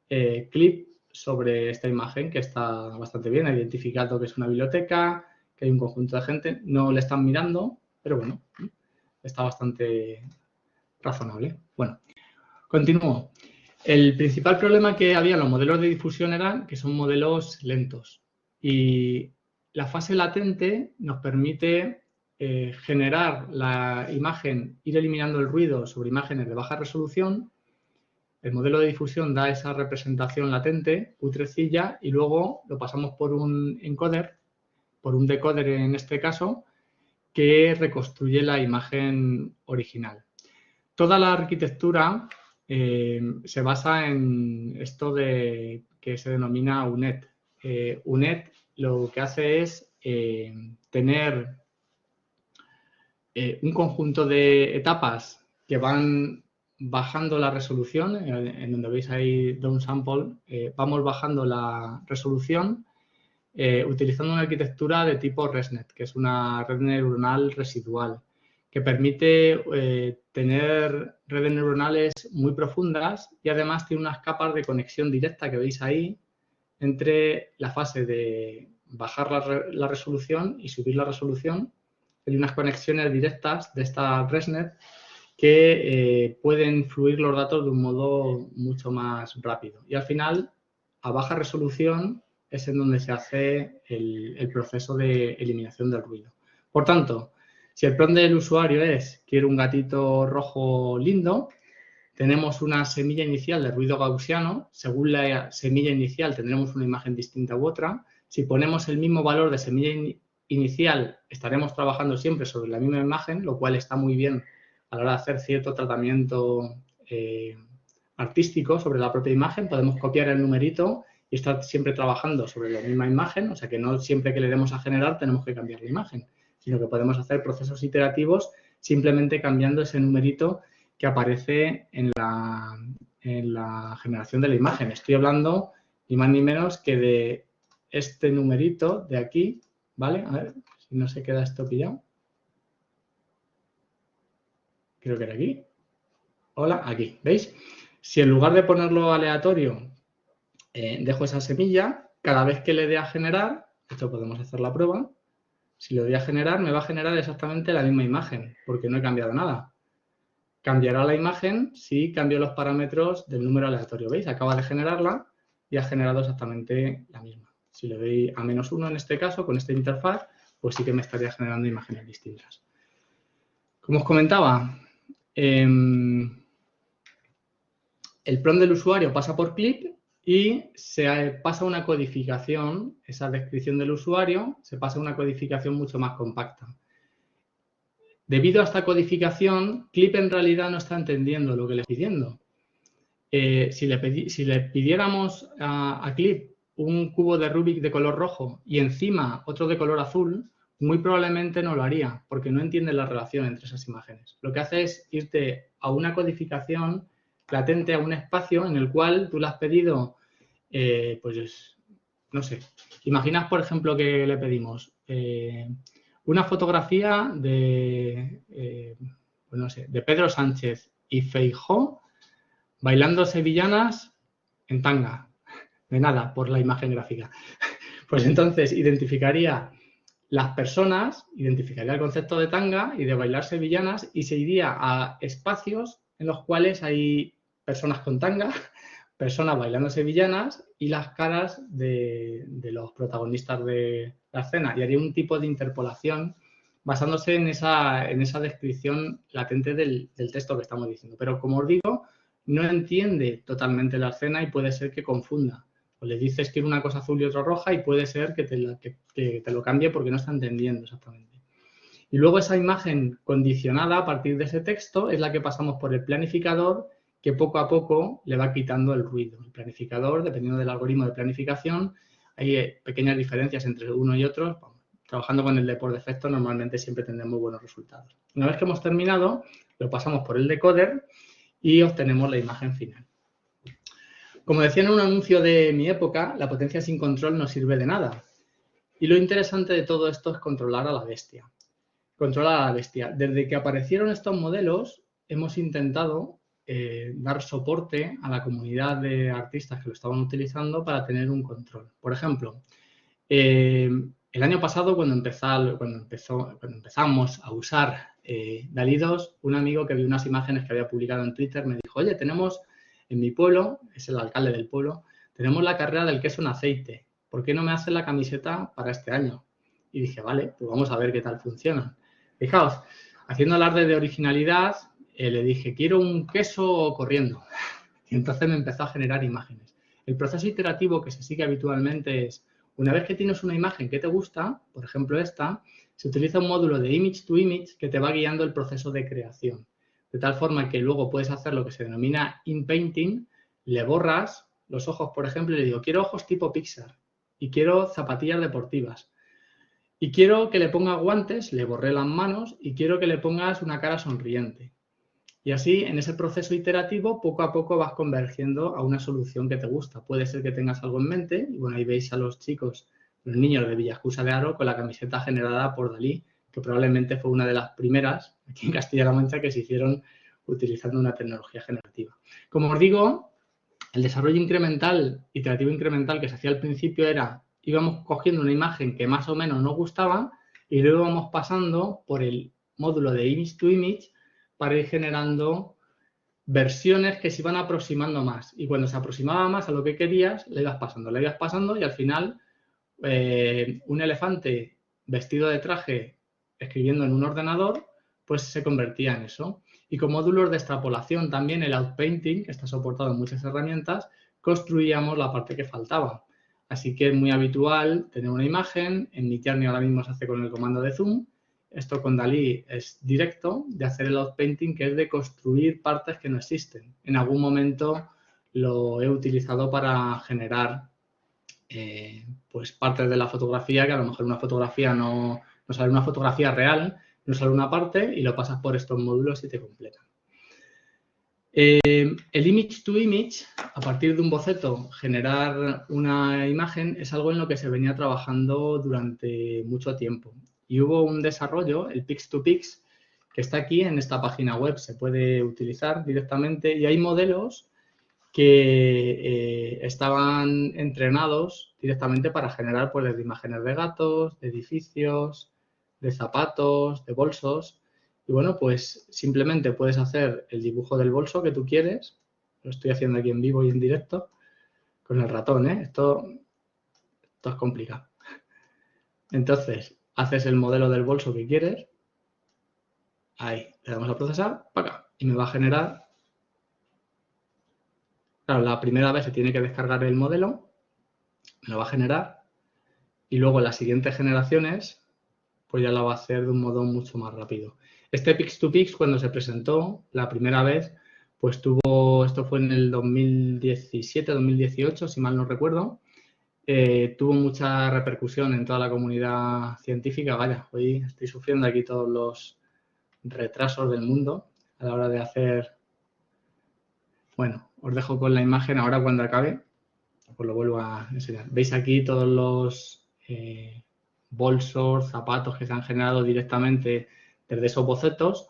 Speaker 2: Clip sobre esta imagen, que está bastante bien, ha identificado que es una biblioteca, que hay un conjunto de gente, no le están mirando, pero bueno, está bastante razonable. Bueno, continúo. El principal problema que había en los modelos de difusión era que son modelos lentos y la fase latente nos permite generar la imagen, ir eliminando el ruido sobre imágenes de baja resolución. El modelo de difusión da esa representación latente, putrecilla, y luego lo pasamos por un encoder, por un decoder en este caso, que reconstruye la imagen original. Toda la arquitectura se basa en esto que se denomina UNET. UNET lo que hace es tener un conjunto de etapas que van bajando la resolución, en donde veis ahí downsample, vamos bajando la resolución utilizando una arquitectura de tipo ResNet, que es una red neuronal residual, que permite tener redes neuronales muy profundas y además tiene unas capas de conexión directa que veis ahí entre la fase de bajar la resolución y subir la resolución. Hay unas conexiones directas de esta ResNet que pueden fluir los datos de un modo mucho más rápido. Y al final, a baja resolución, es en donde se hace el proceso de eliminación del ruido. Por tanto, si el prompt del usuario es quiero un gatito rojo lindo, tenemos una semilla inicial de ruido gaussiano. Según la semilla inicial tendremos una imagen distinta u otra. Si ponemos el mismo valor de semilla inicial estaremos trabajando siempre sobre la misma imagen, lo cual está muy bien a la hora de hacer cierto tratamiento artístico sobre la propia imagen. Podemos copiar el numerito y estar siempre trabajando sobre la misma imagen, o sea que no siempre que le demos a generar tenemos que cambiar la imagen, sino que podemos hacer procesos iterativos simplemente cambiando ese numerito que aparece en la generación de la imagen. Estoy hablando ni más ni menos que de este numerito de aquí, ¿vale? A ver si no se queda esto pillado. Creo que era aquí. Hola, aquí, ¿veis? Si en lugar de ponerlo aleatorio dejo esa semilla, cada vez que le dé a generar, esto podemos hacer la prueba, si le doy a generar, me va a generar exactamente la misma imagen, porque no he cambiado nada. Cambiará la imagen si cambio los parámetros del número aleatorio. ¿Veis? Acaba de generarla y ha generado exactamente la misma. Si le doy a -1 en este caso, con esta interfaz, pues sí que me estaría generando imágenes distintas. Como os comentaba, el prompt del usuario pasa por clip y se pasa una codificación, esa descripción del usuario, se pasa una codificación mucho más compacta. Debido a esta codificación, Clip en realidad no está entendiendo lo que le estoy pidiendo. Si le pidiéramos a Clip un cubo de Rubik de color rojo y encima otro de color azul, muy probablemente no lo haría, porque no entiende la relación entre esas imágenes. Lo que hace es irte a una codificación latente, a un espacio en el cual tú le has pedido, pues, no sé, imaginas, por ejemplo, que le pedimos una fotografía de, pues no sé, de Pedro Sánchez y Feijóo bailando sevillanas en tanga. De nada, por la imagen gráfica. Pues entonces identificaría las personas, identificaría el concepto de tanga y de bailar sevillanas y se iría a espacios en los cuales hay personas con tanga, personas bailando sevillanas y las caras de los protagonistas de la escena. Y haría un tipo de interpolación basándose en esa descripción latente del texto que estamos diciendo. Pero como os digo, no entiende totalmente la escena y puede ser que confunda. O le dices quiero una cosa azul y otra roja y puede ser que te lo cambie porque no está entendiendo exactamente. Y luego esa imagen condicionada a partir de ese texto es la que pasamos por el planificador, que poco a poco le va quitando el ruido. El planificador, dependiendo del algoritmo de planificación, hay pequeñas diferencias entre uno y otro. Trabajando con el de por defecto normalmente siempre tendremos buenos resultados. Una vez que hemos terminado, lo pasamos por el decoder y obtenemos la imagen final. Como decía en un anuncio de mi época, la potencia sin control no sirve de nada. Y lo interesante de todo esto es controlar a la bestia. Controlar a la bestia. Desde que aparecieron estos modelos, hemos intentado dar soporte a la comunidad de artistas que lo estaban utilizando para tener un control. Por ejemplo, el año pasado, cuando empezamos a usar DALL-E 2, un amigo que vio unas imágenes que había publicado en Twitter me dijo, oye, tenemos en mi pueblo, es el alcalde del pueblo, tenemos la carrera del queso en aceite. ¿Por qué no me hacen la camiseta para este año? Y dije, vale, pues vamos a ver qué tal funciona. Fijaos, haciendo alarde de originalidad, le dije, quiero un queso corriendo. Y entonces me empezó a generar imágenes. El proceso iterativo que se sigue habitualmente es, una vez que tienes una imagen que te gusta, por ejemplo esta, se utiliza un módulo de image to image que te va guiando el proceso de creación. De tal forma que luego puedes hacer lo que se denomina in-painting, le borras los ojos, por ejemplo, y le digo, quiero ojos tipo Pixar y quiero zapatillas deportivas. Y quiero que le pongas guantes, le borré las manos y quiero que le pongas una cara sonriente. Y así, en ese proceso iterativo, poco a poco vas convergiendo a una solución que te gusta. Puede ser que tengas algo en mente, y bueno, ahí veis a los chicos, los niños de Villaescusa de Haro con la camiseta generada por Dalí, que probablemente fue una de las primeras aquí en Castilla-La Mancha que se hicieron utilizando una tecnología generativa. Como os digo, el desarrollo incremental, iterativo incremental que se hacía al principio era, íbamos cogiendo una imagen que más o menos nos gustaba y luego íbamos pasando por el módulo de image to image para ir generando versiones que se iban aproximando más. Y cuando se aproximaba más a lo que querías, le ibas pasando y al final un elefante vestido de traje escribiendo en un ordenador, pues se convertía en eso. Y con módulos de extrapolación también el outpainting, que está soportado en muchas herramientas, construíamos la parte que faltaba. Así que es muy habitual tener una imagen. En Midjourney ahora mismo se hace con el comando de zoom. Esto con Dalí es directo, de hacer el outpainting, que es de construir partes que no existen. En algún momento lo he utilizado para generar pues partes de la fotografía, que a lo mejor una fotografía no sale una fotografía real, no sale una parte y lo pasas por estos módulos y te completan. El image to image, a partir de un boceto, generar una imagen es algo en lo que se venía trabajando durante mucho tiempo. Y hubo un desarrollo, el Pix to Pix, que está aquí en esta página web, se puede utilizar directamente y hay modelos que estaban entrenados directamente para generar pues, imágenes de gatos, de edificios, de zapatos, de bolsos. Y bueno, pues simplemente puedes hacer el dibujo del bolso que tú quieres. Lo estoy haciendo aquí en vivo y en directo con el ratón, ¿eh? Esto es complicado. Entonces, haces el modelo del bolso que quieres. Ahí, le damos a procesar, para acá. Y me va a generar. Claro, la primera vez se tiene que descargar el modelo, me lo va a generar. Y luego las siguientes generaciones, pues ya lo va a hacer de un modo mucho más rápido. Este Pix2Pix, cuando se presentó la primera vez, pues esto fue en el 2017, 2018, si mal no recuerdo, tuvo mucha repercusión en toda la comunidad científica. Vaya, hoy estoy sufriendo aquí todos los retrasos del mundo a la hora de hacer. Bueno, os dejo con la imagen ahora cuando acabe, pues lo vuelvo a enseñar. Veis aquí todos los bolsos, zapatos que se han generado directamente desde esos bocetos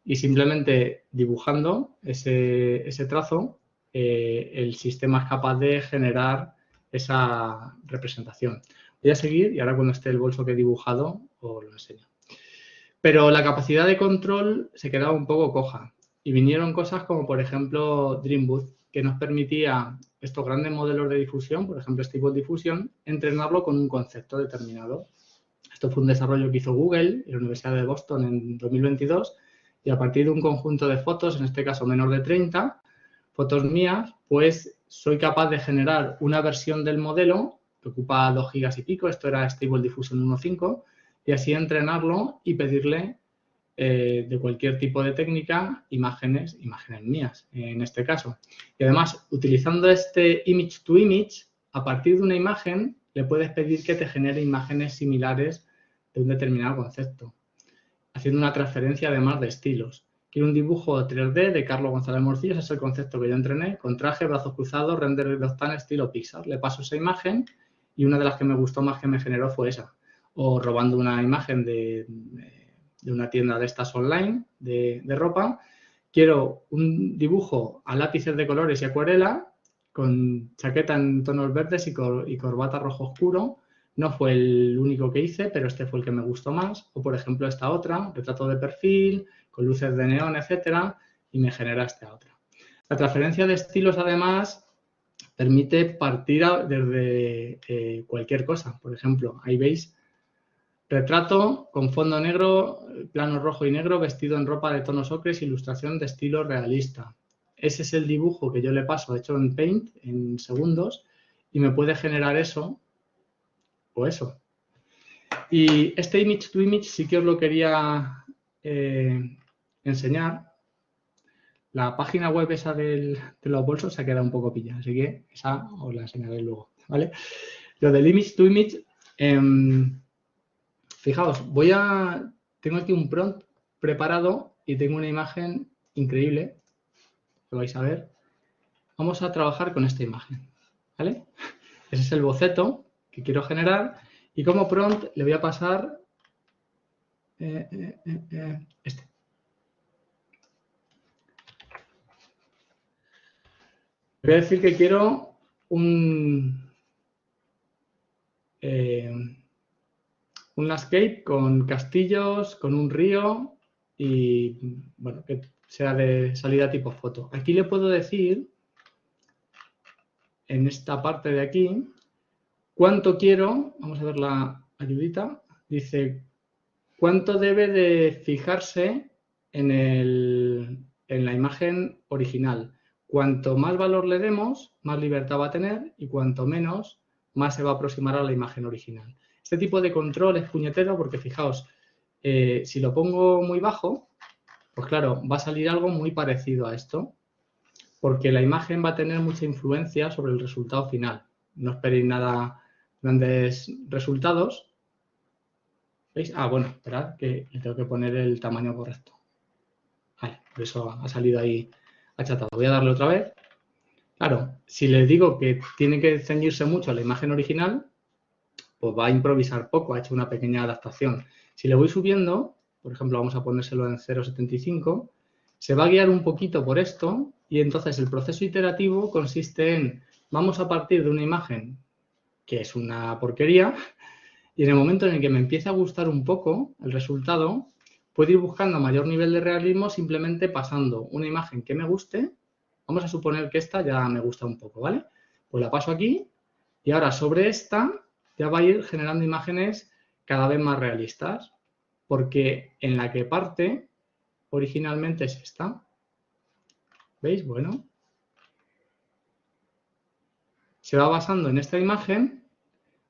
Speaker 2: y simplemente dibujando ese trazo, el sistema es capaz de generar esa representación. Voy a seguir y ahora cuando esté el bolso que he dibujado os lo enseño. Pero la capacidad de control se quedaba un poco coja y vinieron cosas como, por ejemplo, Dreamboot, que nos permitía estos grandes modelos de difusión, por ejemplo, Stable Diffusion, entrenarlo con un concepto determinado. Esto fue un desarrollo que hizo Google en la Universidad de Boston en 2022 y a partir de un conjunto de fotos, en este caso menor de 30, fotos mías, pues soy capaz de generar una versión del modelo que ocupa 2 gigas y pico, esto era Stable Diffusion 1.5, y así entrenarlo y pedirle de cualquier tipo de técnica imágenes mías, en este caso. Y además, utilizando este image to image, a partir de una imagen le puedes pedir que te genere imágenes similares de un determinado concepto, haciendo una transferencia además de estilos. Quiero un dibujo 3D de Carlos González Morcillo, ese es el concepto que yo entrené, con traje, brazos cruzados, render de Octane, estilo Pixar. Le paso esa imagen y una de las que me gustó más que me generó fue esa. O robando una imagen de una tienda de estas online de ropa. Quiero un dibujo a lápices de colores y acuarela con chaqueta en tonos verdes y corbata rojo oscuro. No fue el único que hice, pero este fue el que me gustó más. O, por ejemplo, esta otra, retrato de perfil, con luces de neón, etcétera, y me genera esta otra. La transferencia de estilos, además, permite partir desde cualquier cosa. Por ejemplo, ahí veis retrato con fondo negro, plano rojo y negro, vestido en ropa de tonos ocres, ilustración de estilo realista. Ese es el dibujo que yo le paso hecho en Paint en segundos y me puede generar eso o eso. Y este image to image sí que os lo quería enseñar. La página web esa de los bolsos se ha quedado un poco pillada, así que esa os la enseñaré luego, ¿vale? Lo del image to image, fijaos, tengo aquí un prompt preparado y tengo una imagen increíble, que vais a ver. Vamos a trabajar con esta imagen, ¿vale? Ese es el boceto que quiero generar y como prompt le voy a pasar este. Voy a decir que quiero un landscape con castillos, con un río y, bueno, que sea de salida tipo foto. Aquí le puedo decir, en esta parte de aquí, cuánto quiero, vamos a ver la ayudita, dice, cuánto debe de fijarse en la imagen original. Cuanto más valor le demos, más libertad va a tener y cuanto menos, más se va a aproximar a la imagen original. Este tipo de control es puñetero porque, fijaos, si lo pongo muy bajo, pues claro, va a salir algo muy parecido a esto, porque la imagen va a tener mucha influencia sobre el resultado final. No esperéis nada grandes resultados. ¿Veis? Ah, bueno, esperad que le tengo que poner el tamaño correcto. Vale, por eso ha salido ahí achatado. Voy a darle otra vez. Claro, si le digo que tiene que ceñirse mucho a la imagen original, pues va a improvisar poco, ha hecho una pequeña adaptación. Si le voy subiendo, por ejemplo, vamos a ponérselo en 0,75, se va a guiar un poquito por esto y entonces el proceso iterativo consiste en, vamos a partir de una imagen que es una porquería y en el momento en el que me empiece a gustar un poco el resultado, puedo ir buscando mayor nivel de realismo simplemente pasando una imagen que me guste. Vamos a suponer que esta ya me gusta un poco, ¿vale? Pues la paso aquí y ahora sobre esta ya va a ir generando imágenes cada vez más realistas, porque en la que parte originalmente es esta. ¿Veis? Bueno. Se va basando en esta imagen,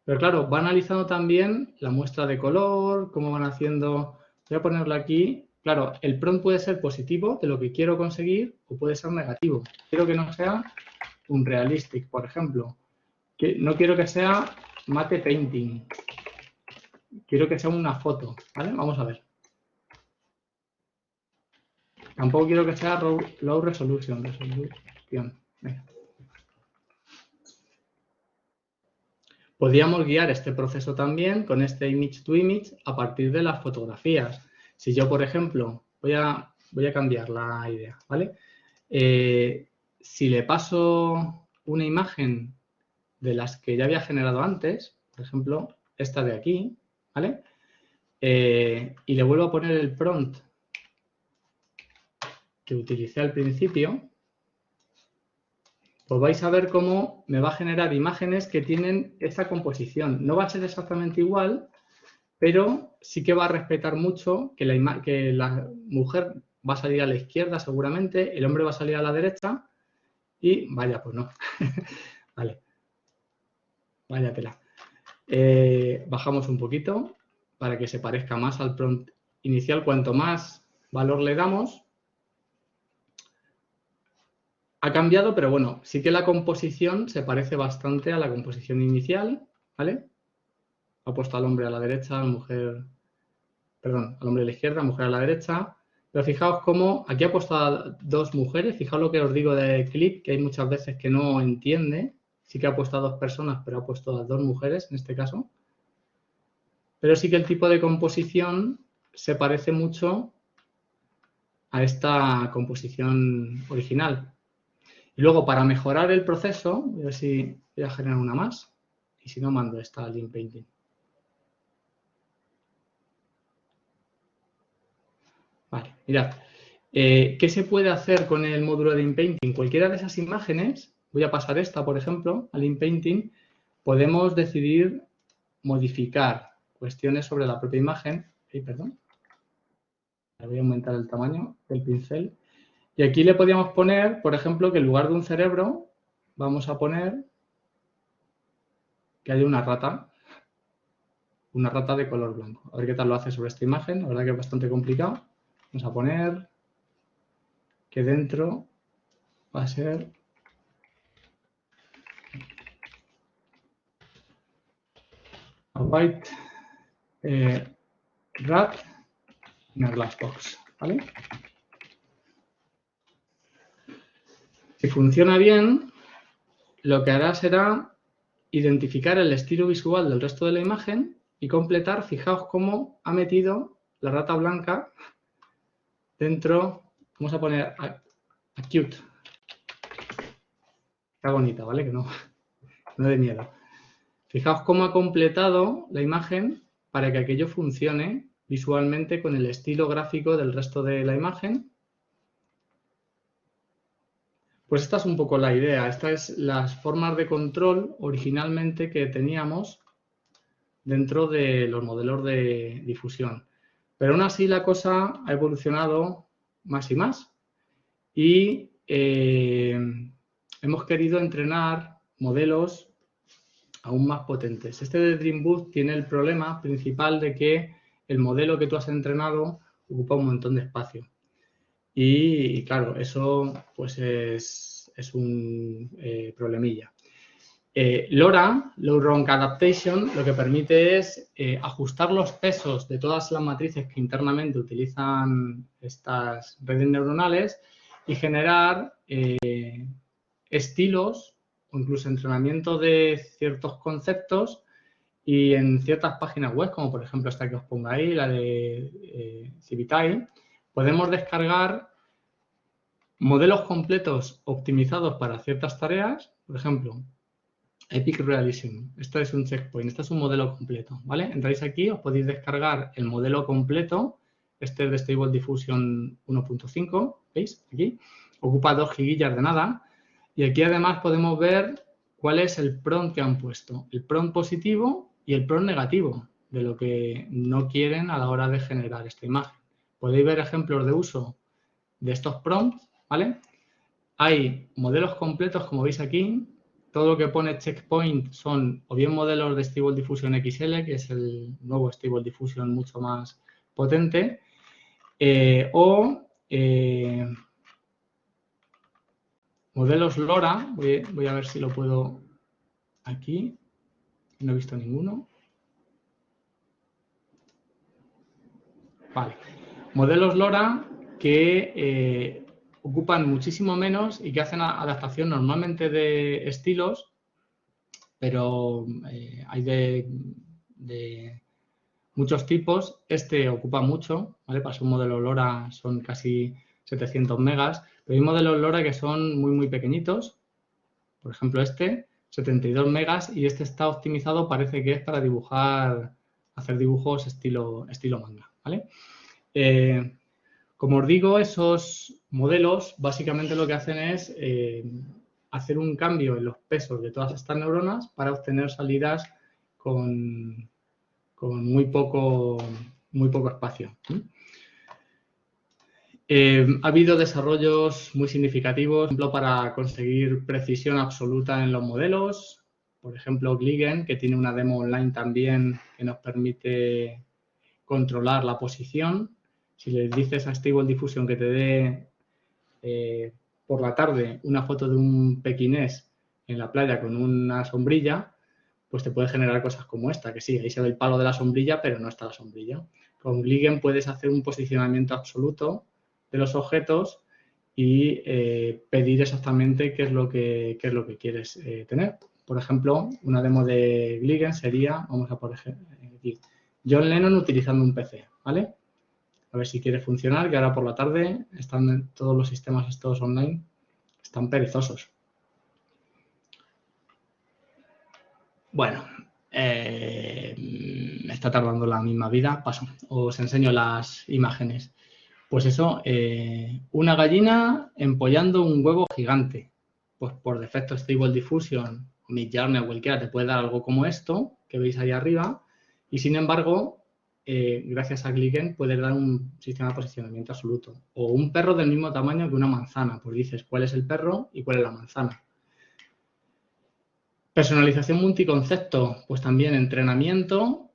Speaker 2: pero claro, va analizando también la muestra de color, cómo van haciendo. Voy a ponerla aquí. Claro, el prompt puede ser positivo, de lo que quiero conseguir, o puede ser negativo. Quiero que no sea un realistic, por ejemplo. No quiero que sea matte painting. Quiero que sea una foto, ¿vale? Vamos a ver. Tampoco quiero que sea low resolution. Venga. Podríamos guiar este proceso también con este image to image a partir de las fotografías. Si yo, por ejemplo, voy a cambiar la idea, ¿vale? Si le paso una imagen de las que ya había generado antes, por ejemplo, esta de aquí, ¿vale? Y le vuelvo a poner el prompt que utilicé al principio, pues vais a ver cómo me va a generar imágenes que tienen esta composición. No va a ser exactamente igual, pero sí que va a respetar mucho que la mujer va a salir a la izquierda seguramente, el hombre va a salir a la derecha y vaya, pues no. Vale, vaya tela. Bajamos un poquito para que se parezca más al prompt inicial. Cuanto más valor le damos, ha cambiado, pero bueno, sí que la composición se parece bastante a la composición inicial, ¿vale? Ha puesto al hombre a la derecha, a la mujer, perdón, al hombre a la izquierda, a la mujer a la derecha. Pero fijaos cómo aquí ha puesto a dos mujeres. Fijaos lo que os digo de clip, que hay muchas veces que no entiende. Sí que ha puesto a dos personas, pero ha puesto a dos mujeres en este caso. Pero sí que el tipo de composición se parece mucho a esta composición original. Y luego, para mejorar el proceso, voy a ver si voy a generar una más. Y si no, mando esta al InPainting. Vale, mirad. ¿Qué se puede hacer con el módulo de InPainting? Cualquiera de esas imágenes, voy a pasar esta, por ejemplo, al InPainting, podemos decidir modificar cuestiones sobre la propia imagen. Perdón. Voy a aumentar el tamaño del pincel. Y aquí le podríamos poner, por ejemplo, que en lugar de un cerebro, vamos a poner que haya una rata de color blanco. A ver qué tal lo hace sobre esta imagen. La verdad que es bastante complicado. Vamos a poner que dentro va a ser a white rat in a glass box, ¿vale? Si funciona bien, lo que hará será identificar el estilo visual del resto de la imagen y completar. Fijaos cómo ha metido la rata blanca dentro. Vamos a poner a cute. Está bonita, ¿vale? Que no dé miedo. Fijaos cómo ha completado la imagen para que aquello funcione visualmente con el estilo gráfico del resto de la imagen. Pues esta es un poco la idea. Estas es las formas de control originalmente que teníamos dentro de los modelos de difusión. Pero aún así la cosa ha evolucionado más y más. Y hemos querido entrenar modelos aún más potentes. Este de Dreambooth tiene el problema principal de que el modelo que tú has entrenado ocupa un montón de espacio. Y claro, eso pues es un problemilla. LoRa, Low Rank Adaptation, lo que permite es ajustar los pesos de todas las matrices que internamente utilizan estas redes neuronales y generar estilos o incluso entrenamiento de ciertos conceptos y en ciertas páginas web, como por ejemplo esta que os pongo ahí, la de Civitai, podemos descargar modelos completos optimizados para ciertas tareas, por ejemplo, Epic Realism. Esto es un checkpoint, esto es un modelo completo, ¿vale? Entráis aquí, os podéis descargar el modelo completo, este es de Stable Diffusion 1.5, ¿veis? Aquí, ocupa 2 gigas de nada. Y aquí además podemos ver cuál es el prompt que han puesto, el prompt positivo y el prompt negativo, de lo que no quieren a la hora de generar esta imagen. Podéis ver ejemplos de uso de estos prompts, ¿vale? Hay modelos completos, como veis aquí. Todo lo que pone checkpoint son o bien modelos de Stable Diffusion XL, que es el nuevo Stable Diffusion mucho más potente, o modelos LoRa. Voy a ver si lo puedo aquí. No he visto ninguno. Vale. Modelos LoRa que ocupan muchísimo menos y que hacen adaptación normalmente de estilos, pero hay de muchos tipos. Este ocupa mucho, ¿vale? Para ser un modelo LoRa son casi 700 megas, pero hay modelos LoRa que son muy pequeñitos. Por ejemplo, este, 72 megas, y este está optimizado, parece que es para dibujar, hacer dibujos estilo manga, ¿vale? Como os digo, esos modelos básicamente lo que hacen es hacer un cambio en los pesos de todas estas neuronas para obtener salidas con muy poco espacio. Ha habido desarrollos muy significativos, por ejemplo, para conseguir precisión absoluta en los modelos. Por ejemplo, Gligen, que tiene una demo online también que nos permite controlar la posición. Si le dices a Stable Diffusion que te dé por la tarde una foto de un pequinés en la playa con una sombrilla, pues te puede generar cosas como esta, que sí, ahí se ve el palo de la sombrilla, pero no está la sombrilla. Con Gligen puedes hacer un posicionamiento absoluto de los objetos y pedir exactamente qué es lo que quieres tener. Por ejemplo, una demo de Gligen sería, vamos a por ejemplo, John Lennon utilizando un PC, ¿vale? A ver si quiere funcionar, que ahora por la tarde están todos los sistemas estos online, están perezosos. Bueno, me está tardando la misma vida, paso. Os enseño las imágenes. Pues eso, una gallina empollando un huevo gigante. Pues por defecto Stable Diffusion, Midjourney o cualquiera te puede dar algo como esto, que veis ahí arriba, y sin embargo, gracias a Gligen puedes dar un sistema de posicionamiento absoluto. O un perro del mismo tamaño que una manzana, pues dices cuál es el perro y cuál es la manzana. Personalización multiconcepto, pues también entrenamiento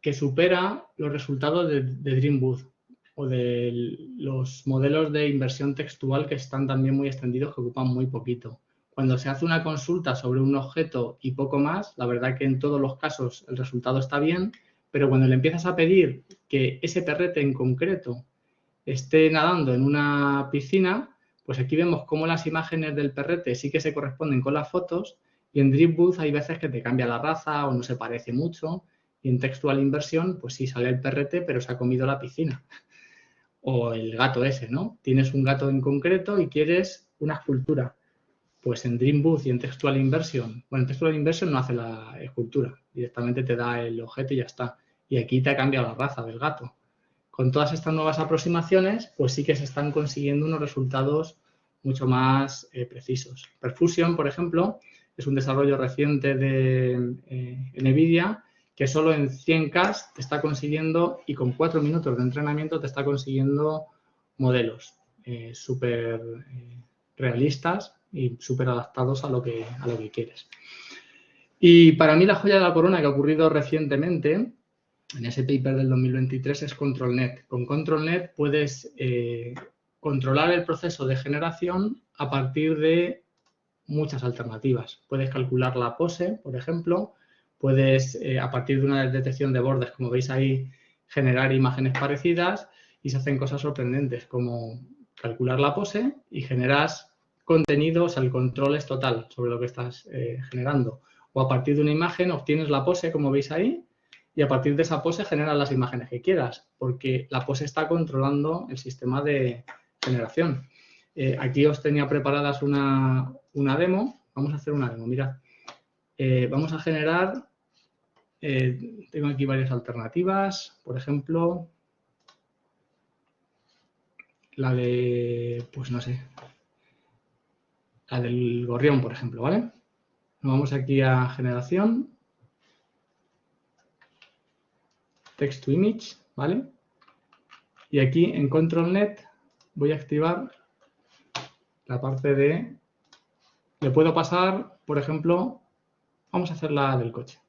Speaker 2: que supera los resultados de Dreambooth o de los modelos de inversión textual que están también muy extendidos, que ocupan muy poquito. Cuando se hace una consulta sobre un objeto y poco más, la verdad que en todos los casos el resultado está bien, pero cuando le empiezas a pedir que ese perrete en concreto esté nadando en una piscina, pues aquí vemos cómo las imágenes del perrete sí que se corresponden con las fotos, y en Dreambooth hay veces que te cambia la raza o no se parece mucho, y en Textual Inversion pues sí sale el perrete pero se ha comido la piscina. O el gato ese, ¿no? Tienes un gato en concreto y quieres una escultura. Pues en Dreambooth y en Textual Inversion, bueno, en Textual Inversion no hace la escultura, directamente te da el objeto y ya está. Y aquí te ha cambiado la raza del gato. Con todas estas nuevas aproximaciones, pues sí que se están consiguiendo unos resultados mucho más precisos. Perfusion, por ejemplo, es un desarrollo reciente de NVIDIA que solo en 100K te está consiguiendo, y con 4 minutos de entrenamiento te está consiguiendo modelos súper realistas y súper adaptados a lo que quieres. Y para mí la joya de la corona que ha ocurrido recientemente, en ese paper del 2023, es ControlNet. Con ControlNet puedes controlar el proceso de generación a partir de muchas alternativas. Puedes calcular la pose, por ejemplo, puedes, a partir de una detección de bordes, como veis ahí, generar imágenes parecidas y se hacen cosas sorprendentes, como calcular la pose y generas contenido, o sea, el control es total sobre lo que estás generando. O a partir de una imagen obtienes la pose, como veis ahí, y a partir de esa pose generas las imágenes que quieras, porque la pose está controlando el sistema de generación. Aquí os tenía preparadas una demo. Vamos a hacer una demo, mirad. Vamos a generar, tengo aquí varias alternativas, por ejemplo, la de, pues no sé, la del gorrión, por ejemplo, ¿vale? Nos vamos aquí a generación, text to image, ¿vale? Y aquí en ControlNet voy a activar la parte de, le puedo pasar, por ejemplo, vamos a hacer la del coche,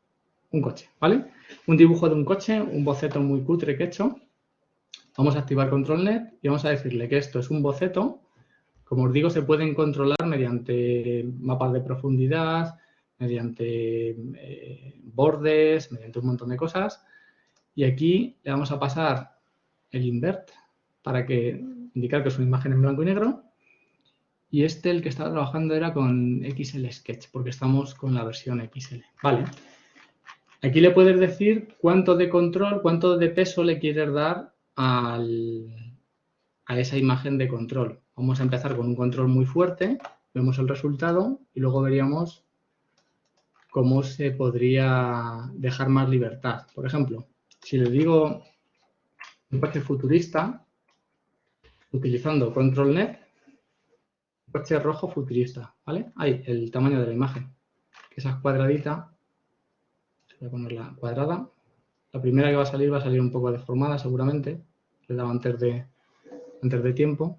Speaker 2: un coche, ¿vale? Un dibujo de un coche, un boceto muy cutre que he hecho. Vamos a activar ControlNet y vamos a decirle que esto es un boceto. Como os digo, se pueden controlar mediante mapas de profundidad, mediante bordes, mediante un montón de cosas. Y aquí le vamos a pasar el invert para indicar que es una imagen en blanco y negro. Y el que estaba trabajando era con XL Sketch, porque estamos con la versión XL. Vale. Aquí le puedes decir cuánto de control, cuánto de peso le quieres dar a esa imagen de control. Vamos a empezar con un control muy fuerte, vemos el resultado y luego veríamos cómo se podría dejar más libertad. Por ejemplo, si le digo un coche futurista, utilizando ControlNet, coche rojo futurista, ¿vale? Ahí, el tamaño de la imagen, que esa es cuadradita, voy a ponerla cuadrada. La primera que va a salir un poco deformada seguramente, le he dado antes de tiempo.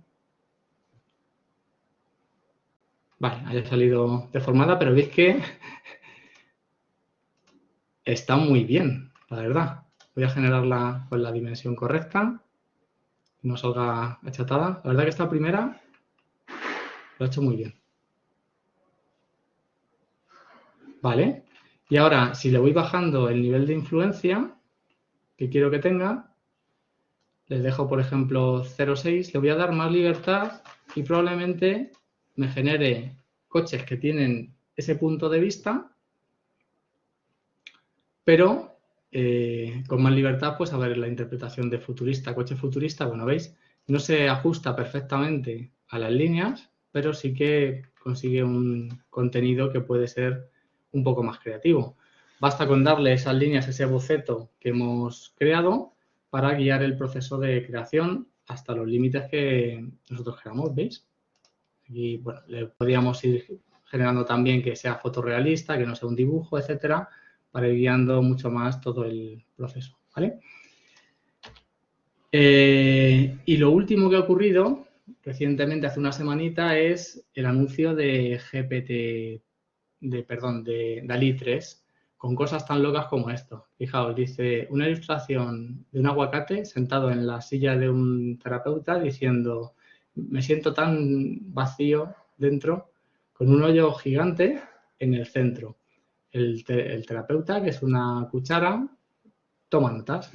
Speaker 2: Vale, haya salido deformada, pero veis que está muy bien, la verdad. Voy a generarla con la dimensión correcta, que no salga achatada. La verdad que esta primera lo ha hecho muy bien. Vale, y ahora si le voy bajando el nivel de influencia que quiero que tenga, les dejo por ejemplo 0,6, le voy a dar más libertad y probablemente me genere coches que tienen ese punto de vista, pero con más libertad, pues a ver la interpretación de futurista, coche futurista, bueno, veis, no se ajusta perfectamente a las líneas, pero sí que consigue un contenido que puede ser un poco más creativo. Basta con darle esas líneas, ese boceto que hemos creado para guiar el proceso de creación hasta los límites que nosotros queramos, ¿veis? Aquí, bueno, le podríamos ir generando también que sea fotorrealista, que no sea un dibujo, etcétera, para ir guiando mucho más todo el proceso, ¿vale? Y lo último que ha ocurrido recientemente, hace una semanita, es el anuncio de de DALL-E 3, con cosas tan locas como esto. Fijaos, dice una ilustración de un aguacate sentado en la silla de un terapeuta diciendo: me siento tan vacío dentro, con un hoyo gigante en el centro. El terapeuta, que es una cuchara, toma notas.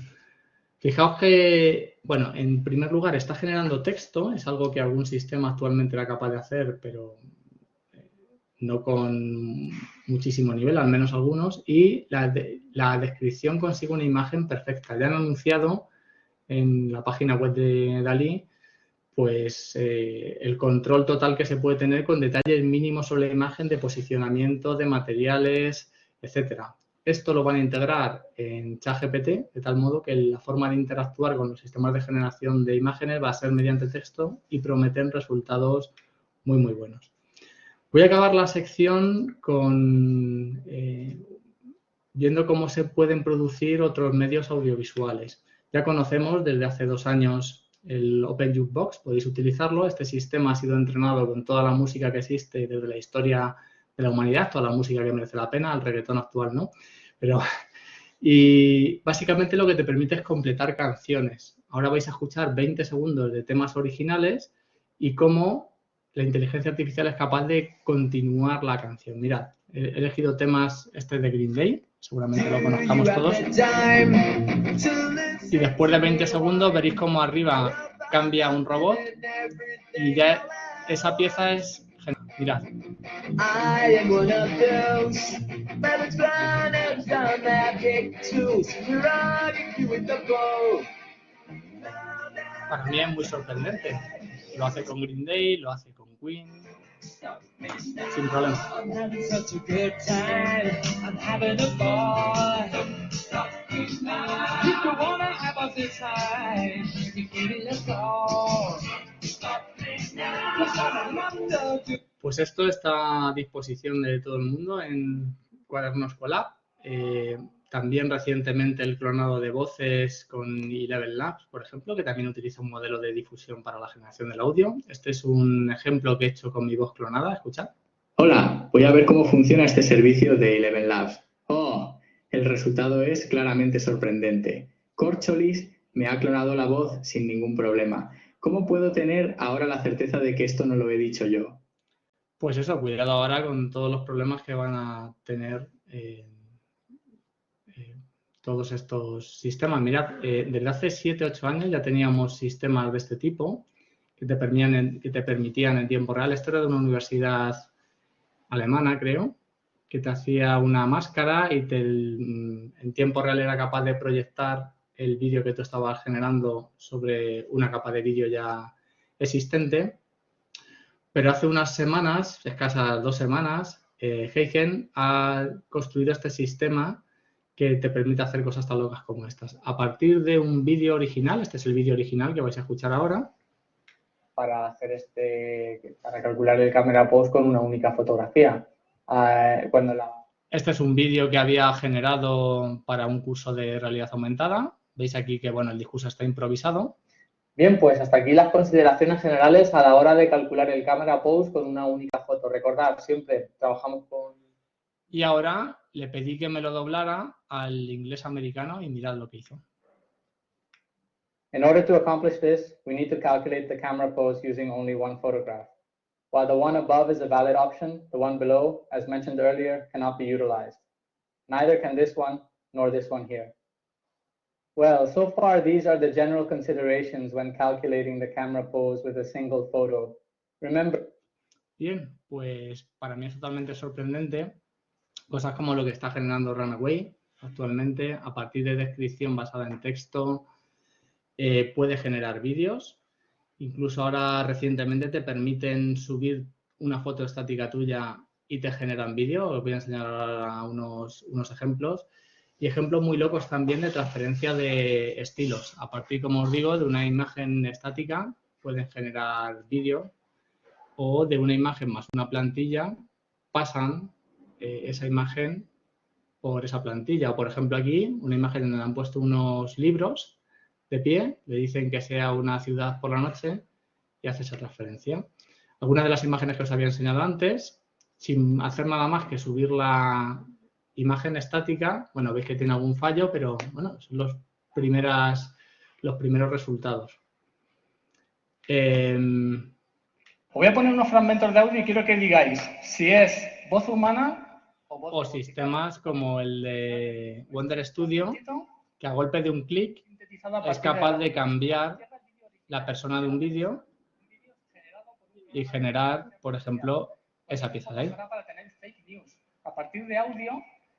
Speaker 2: Fijaos que, bueno, en primer lugar está generando texto, es algo que algún sistema actualmente era capaz de hacer, pero no con muchísimo nivel, al menos algunos, y la descripción consigue una imagen perfecta. Ya han anunciado en la página web de DALL-E pues el control total que se puede tener con detalles mínimos sobre la imagen, de posicionamiento, de materiales, etcétera. Esto lo van a integrar en ChatGPT, de tal modo que la forma de interactuar con los sistemas de generación de imágenes va a ser mediante texto y prometen resultados muy, muy buenos. Voy a acabar la sección con viendo cómo se pueden producir otros medios audiovisuales. Ya conocemos desde hace 2 años el Open Jukebox, podéis utilizarlo. Este sistema ha sido entrenado con toda la música que existe desde la historia la humanidad, toda la música que merece la pena, el reggaetón actual no, pero... Y básicamente lo que te permite es completar canciones. Ahora vais a escuchar 20 segundos de temas originales y cómo la inteligencia artificial es capaz de continuar la canción. Mirad, he elegido temas este de Green Day, seguramente lo conozcamos todos. Y después de 20 segundos veréis cómo arriba cambia un robot y ya esa pieza es genial. Mirad. I am one of those rabbits running down magic tools. Running with the bow. Para mí es muy sorprendente. Lo hace con Green Day, lo hace con Queen. Sin problema. Pues esto está a disposición de todo el mundo en Cuadernos Colab. También recientemente el clonado de voces con Eleven Labs, por ejemplo, que también utiliza un modelo de difusión para la generación del audio. Este es un ejemplo que he hecho con mi voz clonada. Escuchad. Hola, voy a ver cómo funciona este servicio de Eleven Labs. Oh, el resultado es claramente sorprendente. Corcholis me ha clonado la voz sin ningún problema. ¿Cómo puedo tener ahora la certeza de que esto no lo he dicho yo? Pues eso, cuidado ahora con todos los problemas que van a tener todos estos sistemas. Mirad, desde hace 7-8 años ya teníamos sistemas de este tipo que te permitían en tiempo real. Esto era de una universidad alemana, creo, que te hacía una máscara y en tiempo real era capaz de proyectar el vídeo que tú estabas generando sobre una capa de vídeo ya existente. Pero hace unas semanas, escasas 2 semanas, Heiken ha construido este sistema que te permite hacer cosas tan locas como estas. A partir de un vídeo original, este es el vídeo original que vais a escuchar ahora. Para calcular el camera pose con una única fotografía. Este es un vídeo que había generado para un curso de realidad aumentada. Veis aquí que, bueno, el discurso está improvisado. Bien, pues hasta aquí las consideraciones generales a la hora de calcular el camera pose con una única foto. Recordad, siempre trabajamos con... Y ahora le pedí que me lo doblara al inglés americano y mirad lo que hizo. In order to accomplish this, we need to calculate the camera pose using only one photograph. While the one above is a valid option, the one below, as mentioned earlier, cannot be utilized. Neither can this one, nor this one here. Well, so far, these are the general considerations when calculating the camera pose with a single photo. Remember... Bien, pues para mí es totalmente sorprendente cosas como lo que está generando Runway actualmente, a partir de descripción basada en texto, puede generar vídeos. Incluso ahora recientemente te permiten subir una foto estática tuya y te generan vídeo. Os voy a enseñar ahora unos ejemplos. Y ejemplos muy locos también de transferencia de estilos. A partir, como os digo, de una imagen estática pueden generar vídeo o de una imagen más una plantilla pasan esa imagen por esa plantilla. O, por ejemplo, aquí una imagen donde han puesto unos libros de pie, le dicen que sea una ciudad por la noche y hace esa transferencia. Algunas de las imágenes que os había enseñado antes, sin hacer nada más que subir la imagen estática, bueno, veis que tiene algún fallo, pero bueno, son los primeros resultados. Voy a poner unos fragmentos de audio y quiero que digáis si es voz humana o sistemas como el de Wonder Studio, que a golpe de un clic es capaz de cambiar la persona de un vídeo y generar, por ejemplo, esa pieza de ahí. A partir de audio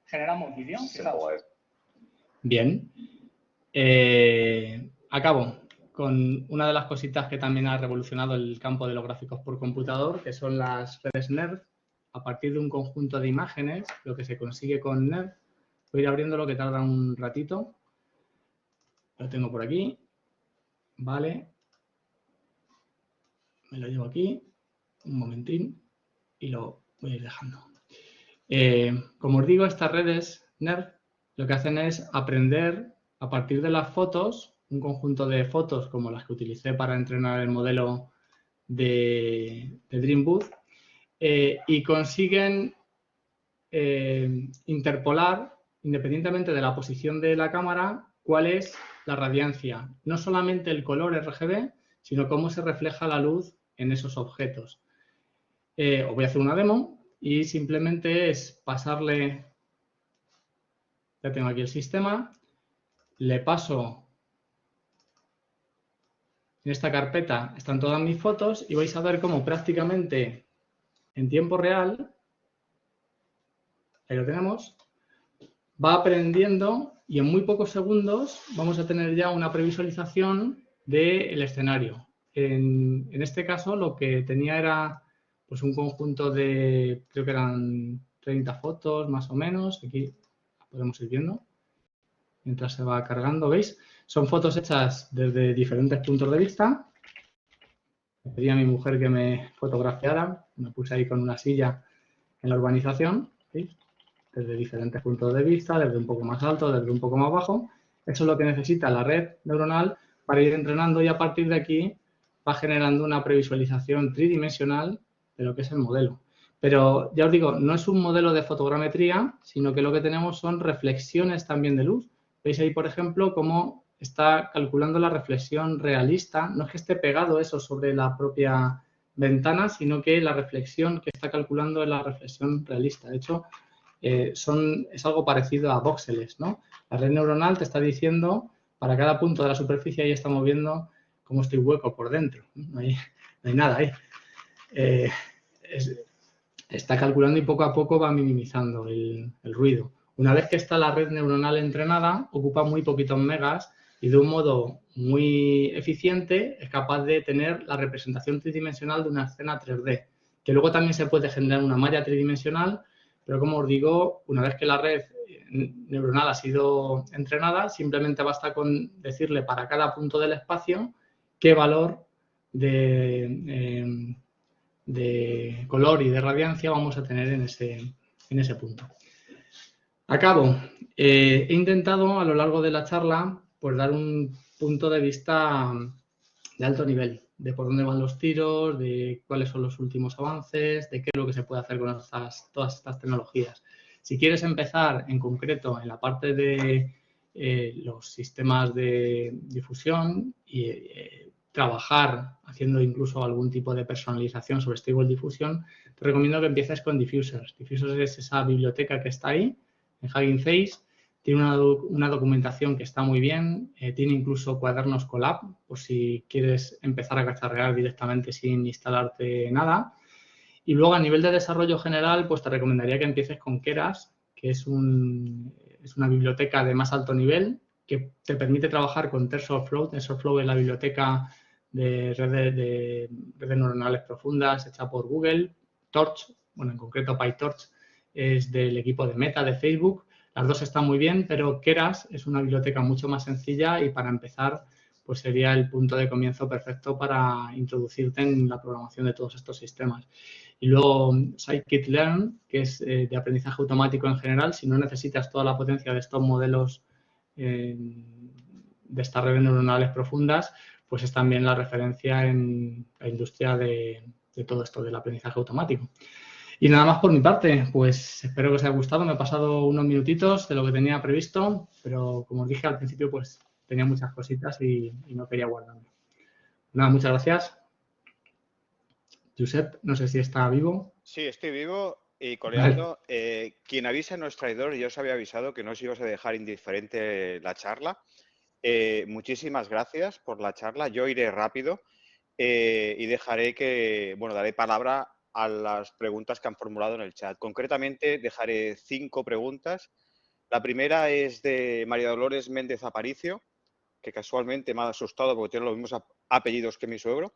Speaker 2: generamos vídeo. Bien. Acabo con una de las cositas que también ha revolucionado el campo de los gráficos por computador, que son las redes NERD. A partir de un conjunto de imágenes, lo que se consigue con NERD, voy a ir abriendo lo que tarda un ratito. Lo tengo por aquí. Vale. Me lo llevo aquí. Un momentín. Y lo voy a ir dejando. Como os digo, estas redes NERD lo que hacen es aprender a partir de las fotos, un conjunto de fotos como las que utilicé para entrenar el modelo de Dream Booth, y consiguen interpolar, independientemente de la posición de la cámara, cuál es la radiancia. No solamente el color RGB, sino cómo se refleja la luz en esos objetos. Os voy a hacer una demo y simplemente es pasarle, ya tengo aquí el sistema, le paso, en esta carpeta están todas mis fotos y vais a ver cómo prácticamente en tiempo real, ahí lo tenemos, va aprendiendo y en muy pocos segundos vamos a tener ya una previsualización del escenario. En este caso lo que tenía era pues un conjunto de, creo que eran 30 fotos más o menos, aquí podemos ir viendo mientras se va cargando, ¿veis? Son fotos hechas desde diferentes puntos de vista. Le pedí a mi mujer que me fotografiara, me puse ahí con una silla en la urbanización, ¿veis? Desde diferentes puntos de vista, desde un poco más alto, desde un poco más bajo. Eso es lo que necesita la red neuronal para ir entrenando y a partir de aquí va generando una previsualización tridimensional de lo que es el modelo. Pero ya os digo, no es un modelo de fotogrametría, sino que lo que tenemos son reflexiones también de luz. Veis ahí, por ejemplo, cómo está calculando la reflexión realista. No es que esté pegado eso sobre la propia ventana, sino que la reflexión que está calculando es la reflexión realista. De hecho, es algo parecido a voxeles, ¿no? La red neuronal te está diciendo, para cada punto de la superficie, ahí estamos viendo cómo estoy hueco por dentro. No hay nada ahí. Está calculando y poco a poco va minimizando el ruido. Una vez que está la red neuronal entrenada, ocupa muy poquitos megas y de un modo muy eficiente es capaz de tener la representación tridimensional de una escena 3D, que luego también se puede generar una malla tridimensional, pero como os digo, una vez que la red neuronal ha sido entrenada, simplemente basta con decirle para cada punto del espacio qué valor de color y de radiancia vamos a tener en ese punto. Acabo. He intentado a lo largo de la charla pues dar un punto de vista de alto nivel, de por dónde van los tiros, de cuáles son los últimos avances, de qué es lo que se puede hacer con todas estas tecnologías. Si quieres empezar en concreto en la parte de los sistemas de difusión y trabajar haciendo incluso algún tipo de personalización sobre Stable Diffusion, te recomiendo que empieces con Diffusers. Diffusers es esa biblioteca que está ahí, en Hugging Face. Tiene una documentación que está muy bien, tiene incluso cuadernos Colab, por si quieres empezar a cacharrear directamente sin instalarte nada. Y luego a nivel de desarrollo general, pues te recomendaría que empieces con Keras, que es una biblioteca de más alto nivel que te permite trabajar con TensorFlow. TensorFlow es la biblioteca de redes neuronales profundas hecha por Google. Torch, bueno, en concreto PyTorch, es del equipo de Meta, de Facebook. Las dos están muy bien, pero Keras es una biblioteca mucho más sencilla y para empezar pues sería el punto de comienzo perfecto para introducirte en la programación de todos estos sistemas. Y luego Scikit-learn, que es de aprendizaje automático en general. Si no necesitas toda la potencia de estos modelos de estas redes neuronales profundas, pues es también la referencia en la industria de todo esto del aprendizaje automático. Y nada más por mi parte, pues espero que os haya gustado. Me he pasado unos minutitos de lo que tenía previsto, pero como os dije al principio, pues tenía muchas cositas y no quería guardarme. Nada, muchas gracias. Josep, no sé si está vivo.
Speaker 1: Sí, estoy vivo y coleando. Quien avisa no es traidor. Yo os había avisado que no os ibas a dejar indiferente la charla. Muchísimas gracias por la charla. Yo iré rápido y dejaré daré palabra a las preguntas que han formulado en el chat. Concretamente, dejaré 5 preguntas. La primera es de María Dolores Méndez Aparicio, que casualmente me ha asustado porque tiene los mismos apellidos que mi suegro.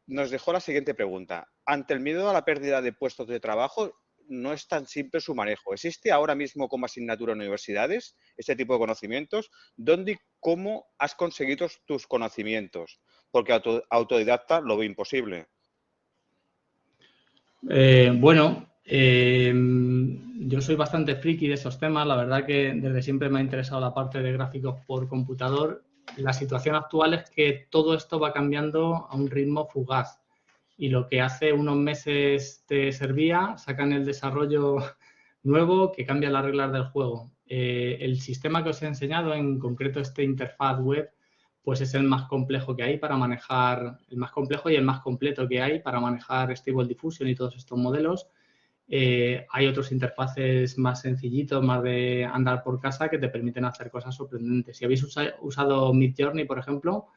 Speaker 1: Nos dejó la siguiente pregunta. Ante el miedo a la pérdida de puestos de trabajo, no es tan simple su manejo. ¿Existe ahora mismo como asignatura en universidades este tipo de conocimientos? ¿Dónde y cómo has conseguido tus conocimientos? Porque autodidacta lo veo imposible.
Speaker 2: Yo soy bastante friki de esos temas. La verdad que desde siempre me ha interesado la parte de gráficos por computador. La situación actual es que todo esto va cambiando a un ritmo fugaz. y lo que hace unos meses te servía, sacan el desarrollo nuevo que cambia las reglas del juego. El sistema que os he enseñado, en concreto este interfaz web, pues es el más complejo que hay para manejar, el más complejo y el más completo que hay para manejar Stable Diffusion y todos estos modelos. Hay otros interfaces más sencillitos, más de andar por casa, que te permiten hacer cosas sorprendentes. Si habéis usado Midjourney, por ejemplo,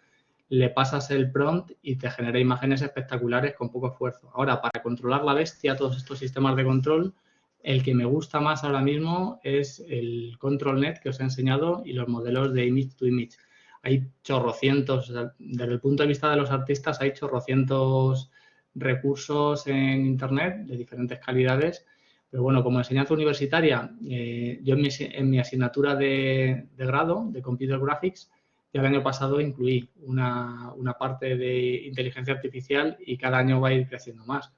Speaker 2: le pasas el prompt y te genera imágenes espectaculares con poco esfuerzo. Ahora, para controlar la bestia, todos estos sistemas de control, el que me gusta más ahora mismo es el ControlNet que os he enseñado y los modelos de image to image. Hay chorrocientos, desde el punto de vista de los artistas, hay chorrocientos recursos en Internet de diferentes calidades. Pero bueno, como enseñanza universitaria, yo en mi asignatura de grado de Computer Graphics, ya el año pasado incluí una parte de inteligencia artificial y cada año va a ir creciendo más.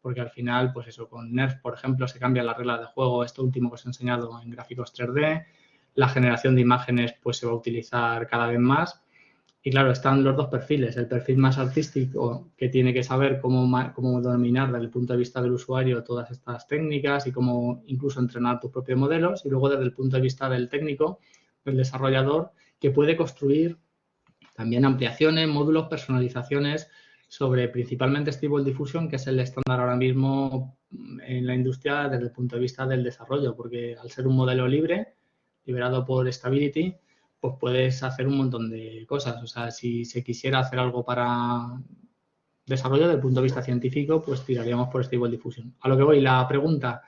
Speaker 2: Porque al final, pues eso, con NERF, por ejemplo, se cambian las reglas de juego, esto último que os he enseñado en gráficos 3D, la generación de imágenes pues se va a utilizar cada vez más. Y claro, están los dos perfiles, el perfil más artístico, que tiene que saber cómo dominar desde el punto de vista del usuario todas estas técnicas y cómo incluso entrenar tus propios modelos, y luego desde el punto de vista del técnico, del desarrollador, que puede construir también ampliaciones, módulos, personalizaciones sobre principalmente Stable Diffusion, que es el estándar ahora mismo en la industria desde el punto de vista del desarrollo, porque al ser un modelo libre, liberado por Stability, pues puedes hacer un montón de cosas. O sea, si se quisiera hacer algo para desarrollo desde el punto de vista científico, pues tiraríamos por Stable Diffusion. A lo que voy, la pregunta,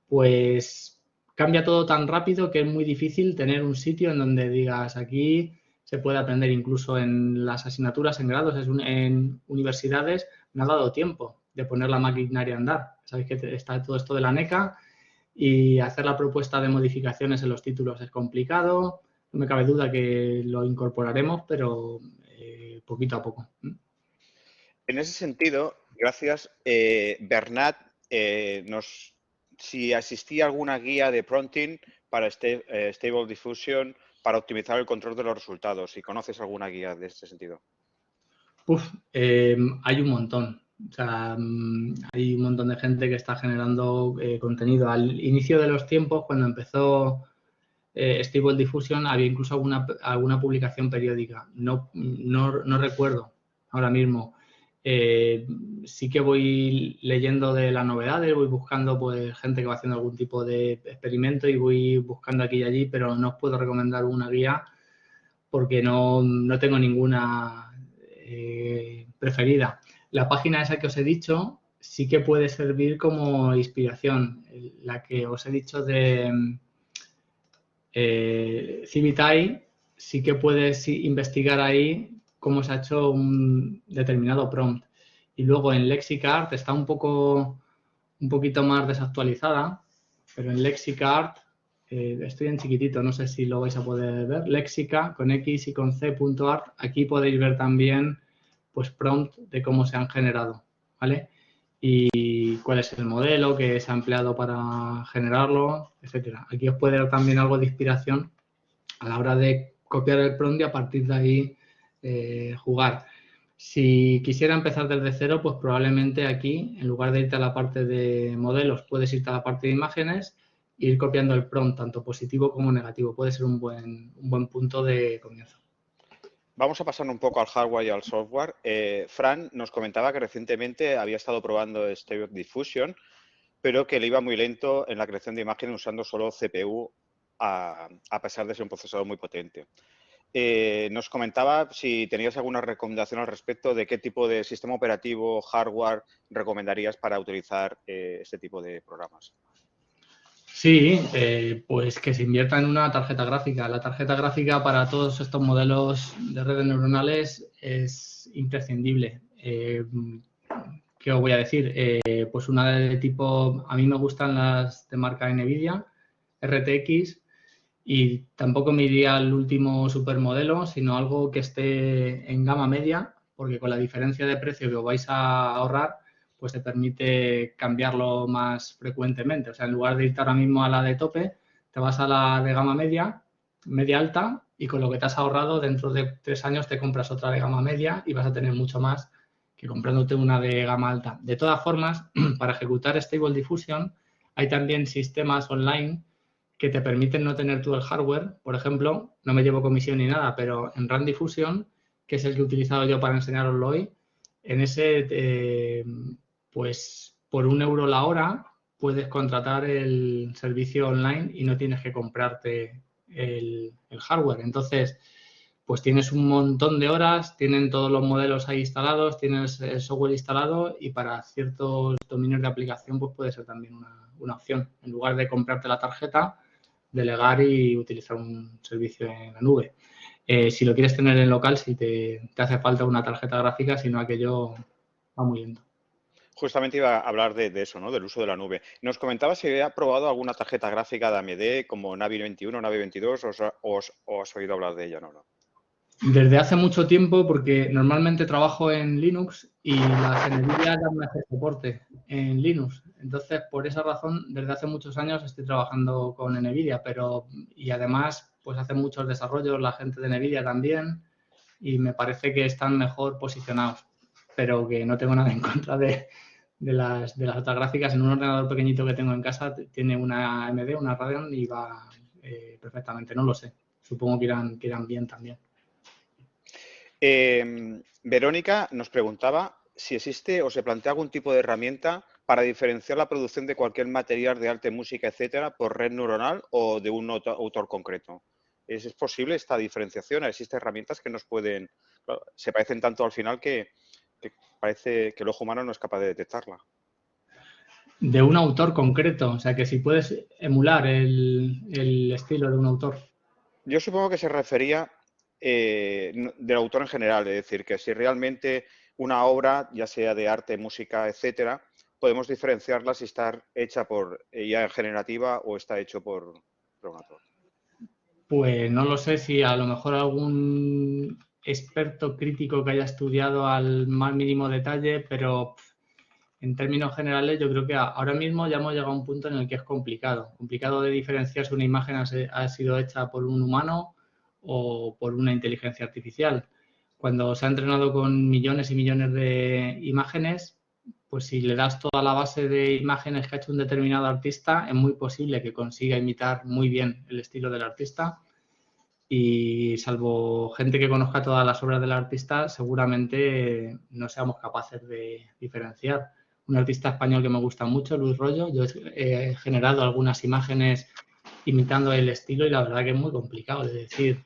Speaker 2: pues cambia todo tan rápido que es muy difícil tener un sitio en donde digas aquí se puede aprender. Incluso en las asignaturas en grados, en universidades, me ha dado tiempo de poner la maquinaria a andar. Sabéis que está todo esto de la NECA y hacer la propuesta de modificaciones en los títulos es complicado. No me cabe duda que lo incorporaremos, pero poquito a poco.
Speaker 1: En ese sentido, gracias, Bernat, si existía alguna guía de prompting para Stable Diffusion para optimizar el control de los resultados, si conoces alguna guía de este sentido.
Speaker 2: Hay un montón. O sea, hay un montón de gente que está generando contenido. Al inicio de los tiempos, cuando empezó Stable Diffusion, había incluso alguna publicación periódica. No recuerdo ahora mismo. Sí que voy leyendo de las novedades, voy buscando pues gente que va haciendo algún tipo de experimento y voy buscando aquí y allí, pero no os puedo recomendar una guía porque no tengo ninguna preferida. La página esa que os he dicho sí que puede servir como inspiración. La que os he dicho de Civitai, sí que puedes investigar ahí cómo se ha hecho un determinado prompt. Y luego en Lexicart está un poquito más desactualizada, pero en Lexicart estoy en chiquitito, no sé si lo vais a poder ver. Lexica con X y con C.art. Aquí podéis ver también pues prompt de cómo se han generado, ¿vale? Y cuál es el modelo que se ha empleado para generarlo, etcétera. Aquí os puede dar también algo de inspiración a la hora de copiar el prompt y a partir de ahí jugar. Si quisiera empezar desde cero, pues probablemente aquí, en lugar de irte a la parte de modelos, puedes irte a la parte de imágenes e ir copiando el prompt, tanto positivo como negativo. Puede ser un buen punto de comienzo.
Speaker 1: Vamos a pasar un poco al hardware y al software. Fran nos comentaba que recientemente había estado probando Stable Diffusion, pero que le iba muy lento en la creación de imágenes usando solo CPU, a pesar de ser un procesador muy potente. Nos comentaba si tenías alguna recomendación al respecto de qué tipo de sistema operativo, hardware recomendarías para utilizar este tipo de programas.
Speaker 2: Sí, pues que se invierta en una tarjeta gráfica. La tarjeta gráfica para todos estos modelos de redes neuronales es imprescindible. ¿Qué os voy a decir? Pues una de tipo, a mí me gustan las de marca NVIDIA, RTX, y tampoco me iría al último supermodelo, sino algo que esté en gama media, porque con la diferencia de precio que os vais a ahorrar, pues te permite cambiarlo más frecuentemente. O sea, en lugar de irte ahora mismo a la de tope, te vas a la de gama media, media alta, y con lo que te has ahorrado, dentro de 3 años te compras otra de gama media y vas a tener mucho más que comprándote una de gama alta. De todas formas, para ejecutar Stable Diffusion hay también sistemas online que te permiten no tener tú el hardware. Por ejemplo, no me llevo comisión ni nada, pero en Run Diffusion, que es el que he utilizado yo para enseñaroslo hoy, en ese, pues por €1 la hora puedes contratar el servicio online y no tienes que comprarte el hardware. Entonces, pues tienes un montón de horas, tienen todos los modelos ahí instalados, tienes el software instalado y para ciertos dominios de aplicación pues puede ser también una opción. En lugar de comprarte la tarjeta, delegar y utilizar un servicio en la nube. Si lo quieres tener en local, si te hace falta una tarjeta gráfica, si no aquello va muy lento.
Speaker 1: Justamente iba a hablar de eso, ¿no? Del uso de la nube. Nos comentaba si había probado alguna tarjeta gráfica de AMD como Navi 21, Navi 22, o has oído hablar de ella, ¿no?
Speaker 2: Desde hace mucho tiempo, porque normalmente trabajo en Linux y las NVIDIA ya me hacen soporte en Linux. Entonces, por esa razón, desde hace muchos años estoy trabajando con NVIDIA, y además, pues hacen muchos desarrollos la gente de NVIDIA también y me parece que están mejor posicionados, pero que no tengo nada en contra de las otras gráficas. En un ordenador pequeñito que tengo en casa tiene una AMD, una Radeon y va perfectamente, no lo sé. Supongo que irán bien también.
Speaker 1: Verónica nos preguntaba si existe o se plantea algún tipo de herramienta para diferenciar la producción de cualquier material de arte, música, etcétera, por red neuronal o de un autor concreto. ¿Es posible esta diferenciación? ¿Existen herramientas que nos pueden... Claro, se parecen tanto al final que parece que el ojo humano no es capaz de detectarla?
Speaker 2: De un autor concreto, o sea que si puedes emular el estilo de un autor.
Speaker 1: Yo supongo que se refería del autor en general, es decir, que si realmente una obra, ya sea de arte, música, etcétera, podemos diferenciarla si está hecha por IA generativa o está hecho por un autor.
Speaker 2: Pues no lo sé si a lo mejor algún experto crítico que haya estudiado al más mínimo detalle, pero en términos generales yo creo que ahora mismo ya hemos llegado a un punto en el que es complicado de diferenciar si una imagen ha sido hecha por un humano o por una inteligencia artificial. Cuando se ha entrenado con millones y millones de imágenes, pues si le das toda la base de imágenes que ha hecho un determinado artista, es muy posible que consiga imitar muy bien el estilo del artista y salvo gente que conozca todas las obras del artista, seguramente no seamos capaces de diferenciar. Un artista español que me gusta mucho, Luis Rollo, yo he generado algunas imágenes imitando el estilo y la verdad que es muy complicado de decir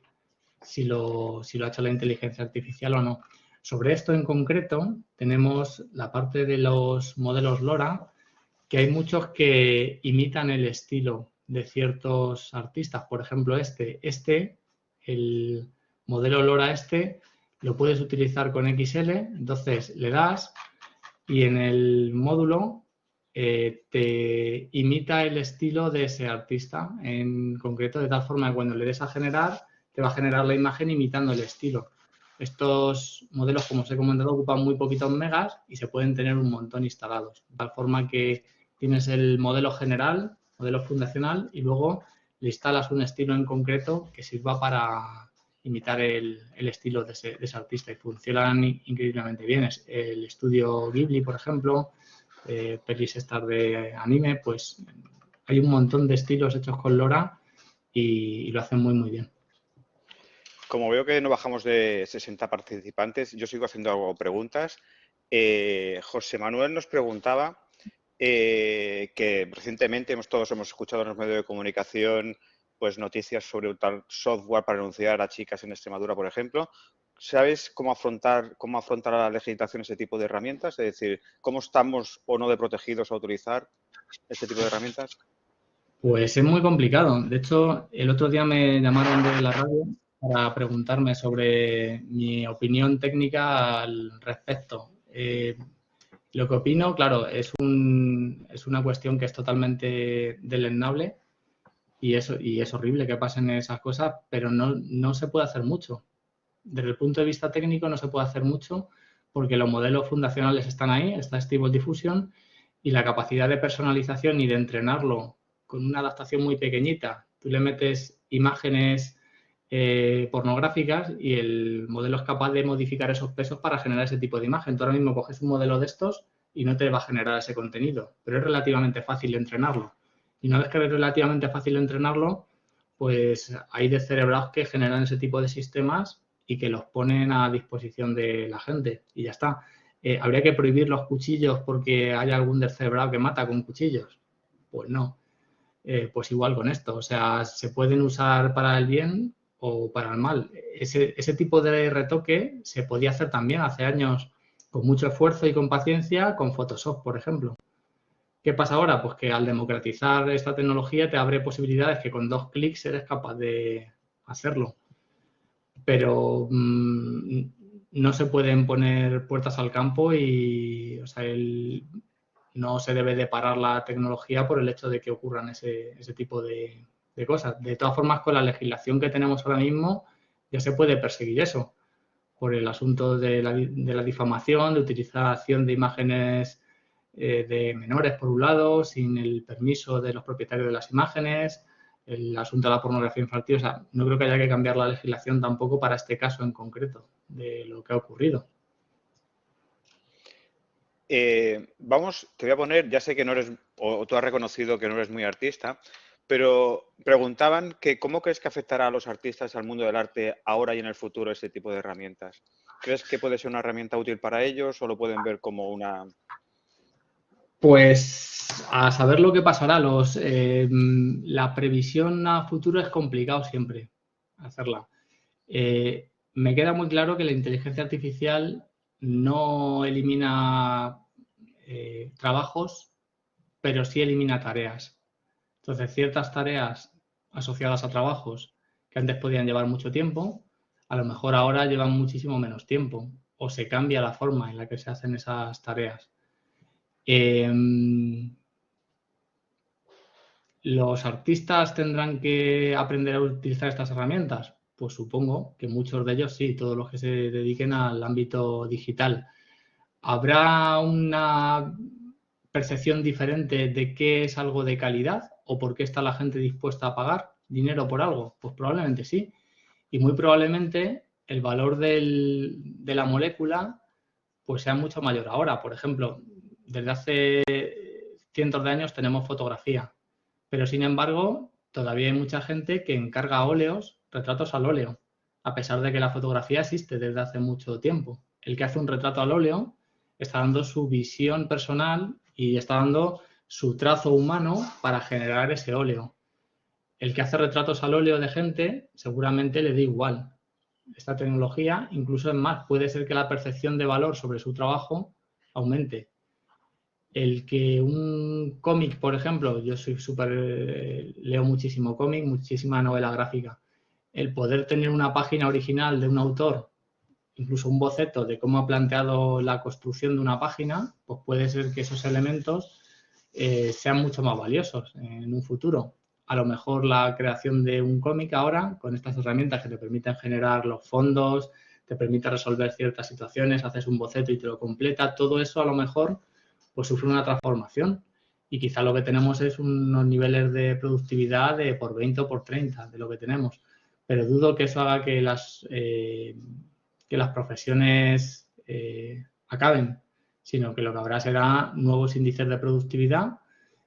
Speaker 2: si lo ha hecho la inteligencia artificial o no. Sobre esto en concreto tenemos la parte de los modelos LoRa, que hay muchos que imitan el estilo de ciertos artistas. Por ejemplo, el modelo LoRa lo puedes utilizar con XL, entonces le das y en el módulo te imita el estilo de ese artista en concreto, de tal forma que cuando le des a generar, te va a generar la imagen imitando el estilo. Estos modelos, como os he comentado, ocupan muy poquitos megas y se pueden tener un montón instalados, de tal forma que tienes el modelo general, modelo fundacional, y luego le instalas un estilo en concreto que sirva para imitar el estilo de ese artista y funcionan increíblemente bien. El estudio Ghibli, por ejemplo, pelis estas de anime, pues hay un montón de estilos hechos con LoRa y lo hacen muy, muy bien.
Speaker 1: Como veo que no bajamos de 60 participantes, yo sigo haciendo preguntas. José Manuel nos preguntaba que recientemente todos hemos escuchado en los medios de comunicación pues noticias sobre un tal software para anunciar a chicas en Extremadura, por ejemplo. ¿Sabes cómo afrontar la legislación ese tipo de herramientas? Es decir, ¿cómo estamos o no de protegidos a utilizar este tipo de herramientas?
Speaker 2: Pues es muy complicado. De hecho, el otro día me llamaron de la radio para preguntarme sobre mi opinión técnica al respecto. Lo que opino, claro, es una cuestión que es totalmente deleznable y es horrible que pasen esas cosas, pero no se puede hacer mucho. Desde el punto de vista técnico no se puede hacer mucho porque los modelos fundacionales están ahí, está Stable Diffusion y la capacidad de personalización y de entrenarlo con una adaptación muy pequeñita. Tú le metes imágenes pornográficas y el modelo es capaz de modificar esos pesos para generar ese tipo de imagen. Tú ahora mismo coges un modelo de estos y no te va a generar ese contenido, pero es relativamente fácil entrenarlo. Y una vez que es relativamente fácil entrenarlo, pues hay descerebrados que generan ese tipo de sistemas y que los ponen a disposición de la gente y ya está. ¿Habría que prohibir los cuchillos porque hay algún descerebrado que mata con cuchillos? Pues no. Pues igual con esto, o sea, se pueden usar para el bien o para el mal. Ese tipo de retoque se podía hacer también hace años con mucho esfuerzo y con paciencia con Photoshop, por ejemplo. ¿Qué pasa ahora? Pues que al democratizar esta tecnología te abre posibilidades que con 2 clics eres capaz de hacerlo. Pero no se pueden poner puertas al campo y, o sea, no se debe de parar la tecnología por el hecho de que ocurran ese tipo de cosas. De todas formas, con la legislación que tenemos ahora mismo, ya se puede perseguir eso, por el asunto de la difamación, de utilización de imágenes de menores, por un lado, sin el permiso de los propietarios de las imágenes, el asunto de la pornografía infantil. O sea, no creo que haya que cambiar la legislación tampoco para este caso en concreto de lo que ha ocurrido.
Speaker 1: Vamos, te voy a poner, ya sé que no eres, o tú has reconocido que no eres muy artista, pero preguntaban que cómo crees que afectará a los artistas, al mundo del arte, ahora y en el futuro este tipo de herramientas. ¿Crees que puede ser una herramienta útil para ellos o lo pueden ver como una...
Speaker 2: Pues a saber lo que pasará. La previsión a futuro es complicado siempre hacerla. Me queda muy claro que la inteligencia artificial no elimina trabajos, pero sí elimina tareas. Entonces, ciertas tareas asociadas a trabajos que antes podían llevar mucho tiempo, a lo mejor ahora llevan muchísimo menos tiempo o se cambia la forma en la que se hacen esas tareas. Eh, ¿Los artistas tendrán que aprender a utilizar estas herramientas? Pues supongo que muchos de ellos sí, todos los que se dediquen al ámbito digital. ¿Habrá una percepción diferente de qué es algo de calidad o por qué está la gente dispuesta a pagar dinero por algo? Pues probablemente sí. Y muy probablemente el valor de la molécula pues sea mucho mayor ahora. Por ejemplo, desde hace cientos de años tenemos fotografía, pero sin embargo todavía hay mucha gente que encarga óleos, retratos al óleo, a pesar de que la fotografía existe desde hace mucho tiempo. El que hace un retrato al óleo está dando su visión personal y está dando su trazo humano para generar ese óleo. El que hace retratos al óleo de gente seguramente le da igual. Esta tecnología, incluso es más, puede ser que la percepción de valor sobre su trabajo aumente. El que un cómic, por ejemplo, yo soy súper, leo muchísimo cómic, muchísima novela gráfica. El poder tener una página original de un autor, incluso un boceto de cómo ha planteado la construcción de una página, pues puede ser que esos elementos sean mucho más valiosos en un futuro. A lo mejor la creación de un cómic ahora, con estas herramientas que te permiten generar los fondos, te permite resolver ciertas situaciones, haces un boceto y te lo completa, todo eso a lo mejor pues sufre una transformación y quizá lo que tenemos es unos niveles de productividad de por 20 o por 30 de lo que tenemos. Pero dudo que eso haga que las profesiones acaben, sino que lo que habrá será nuevos índices de productividad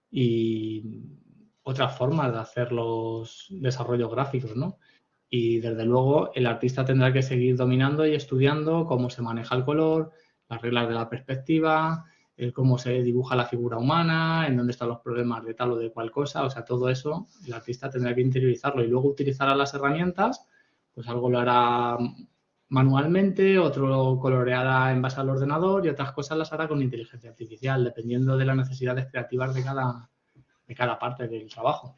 Speaker 2: y otras formas de hacer los desarrollos gráficos, ¿no? Y desde luego el artista tendrá que seguir dominando y estudiando cómo se maneja el color, las reglas de la perspectiva, el cómo se dibuja la figura humana, en dónde están los problemas de tal o de cual cosa, o sea, todo eso el artista tendrá que interiorizarlo y luego utilizará las herramientas, pues algo lo hará manualmente, otro lo coloreará en base al ordenador y otras cosas las hará con inteligencia artificial, dependiendo de las necesidades creativas de cada parte del trabajo.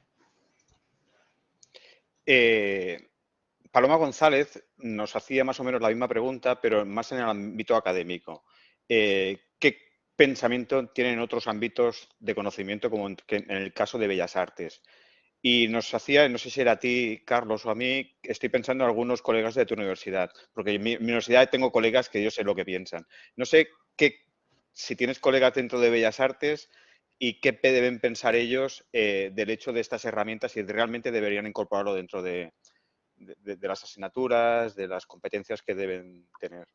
Speaker 1: Paloma González nos hacía más o menos la misma pregunta, pero más en el ámbito académico. ¿Qué pensamiento tienen otros ámbitos de conocimiento, como en el caso de Bellas Artes? Y nos hacía, no sé si era a ti, Carlos, o a mí, estoy pensando en algunos colegas de tu universidad, porque en mi universidad tengo colegas que yo sé lo que piensan. No sé si tienes colegas dentro de Bellas Artes y qué deben pensar ellos del hecho de estas herramientas y realmente deberían incorporarlo dentro de las asignaturas, de las competencias que deben tener?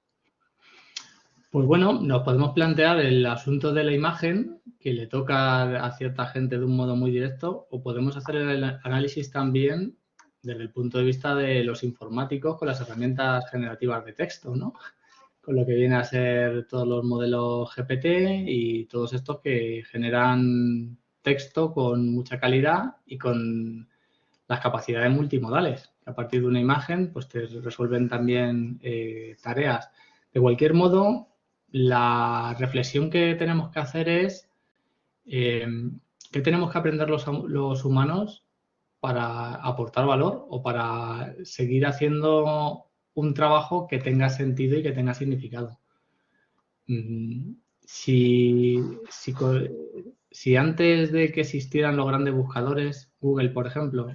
Speaker 2: Pues bueno, nos podemos plantear el asunto de la imagen, que le toca a cierta gente de un modo muy directo, o podemos hacer el análisis también desde el punto de vista de los informáticos con las herramientas generativas de texto, ¿no? Con lo que viene a ser todos los modelos GPT y todos estos que generan texto con mucha calidad y con las capacidades multimodales. A partir de una imagen, pues te resuelven también tareas. De cualquier modo, la reflexión que tenemos que hacer es qué tenemos que aprender los humanos para aportar valor o para seguir haciendo un trabajo que tenga sentido y que tenga significado. Si, si, si antes de que existieran los grandes buscadores, Google, por ejemplo,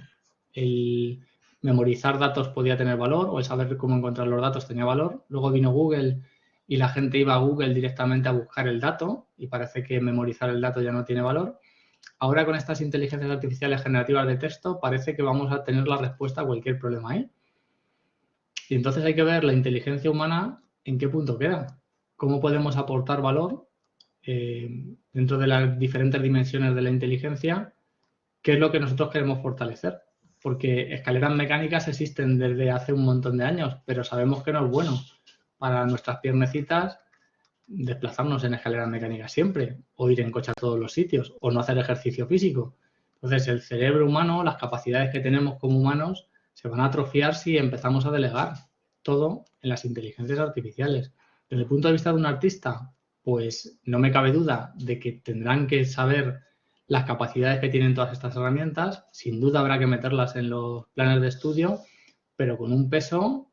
Speaker 2: el memorizar datos podía tener valor o el saber cómo encontrar los datos tenía valor, luego vino Google y la gente iba a Google directamente a buscar el dato y parece que memorizar el dato ya no tiene valor. Ahora con estas inteligencias artificiales generativas de texto parece que vamos a tener la respuesta a cualquier problema ahí. Y entonces hay que ver la inteligencia humana en qué punto queda. ¿Cómo podemos aportar valor dentro de las diferentes dimensiones de la inteligencia? ¿Qué es lo que nosotros queremos fortalecer? Porque escaleras mecánicas existen desde hace un montón de años, pero sabemos que no es bueno para nuestras piernecitas desplazarnos en escaleras mecánicas siempre, o ir en coche a todos los sitios, o no hacer ejercicio físico. Entonces, el cerebro humano, las capacidades que tenemos como humanos, se van a atrofiar si empezamos a delegar todo en las inteligencias artificiales. Desde el punto de vista de un artista, pues no me cabe duda de que tendrán que saber las capacidades que tienen todas estas herramientas. Sin duda habrá que meterlas en los planes de estudio, pero con un peso,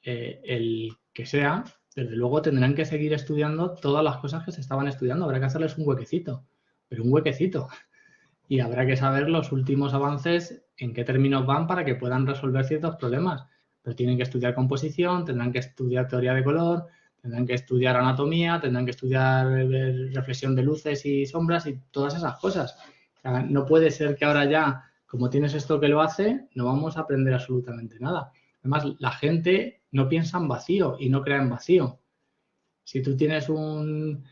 Speaker 2: el que sea, desde luego tendrán que seguir estudiando todas las cosas que se estaban estudiando. Habrá que hacerles un huequecito, pero un huequecito. Y habrá que saber los últimos avances, en qué términos van para que puedan resolver ciertos problemas. Pero tienen que estudiar composición, tendrán que estudiar teoría de color, tendrán que estudiar anatomía, tendrán que estudiar reflexión de luces y sombras y todas esas cosas. O sea, no puede ser que ahora ya, como tienes esto que lo hace, no vamos a aprender absolutamente nada. Además, la gente no piensa en vacío y no crea en vacío. Si tú tienes un...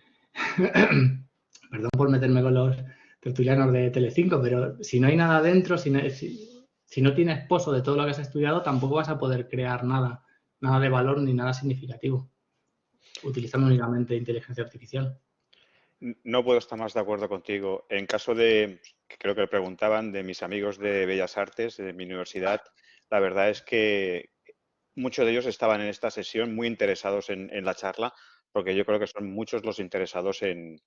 Speaker 2: Perdón por meterme con los tertulianos de Telecinco, pero si no hay nada dentro, si no tienes pozo de todo lo que has estudiado, tampoco vas a poder crear nada, nada de valor ni nada significativo, utilizando únicamente inteligencia artificial.
Speaker 1: No puedo estar más de acuerdo contigo. En caso de, que creo que le preguntaban, de mis amigos de Bellas Artes, de mi universidad, la verdad es que muchos de ellos estaban en esta sesión muy interesados en la charla, porque yo creo que son muchos los interesados en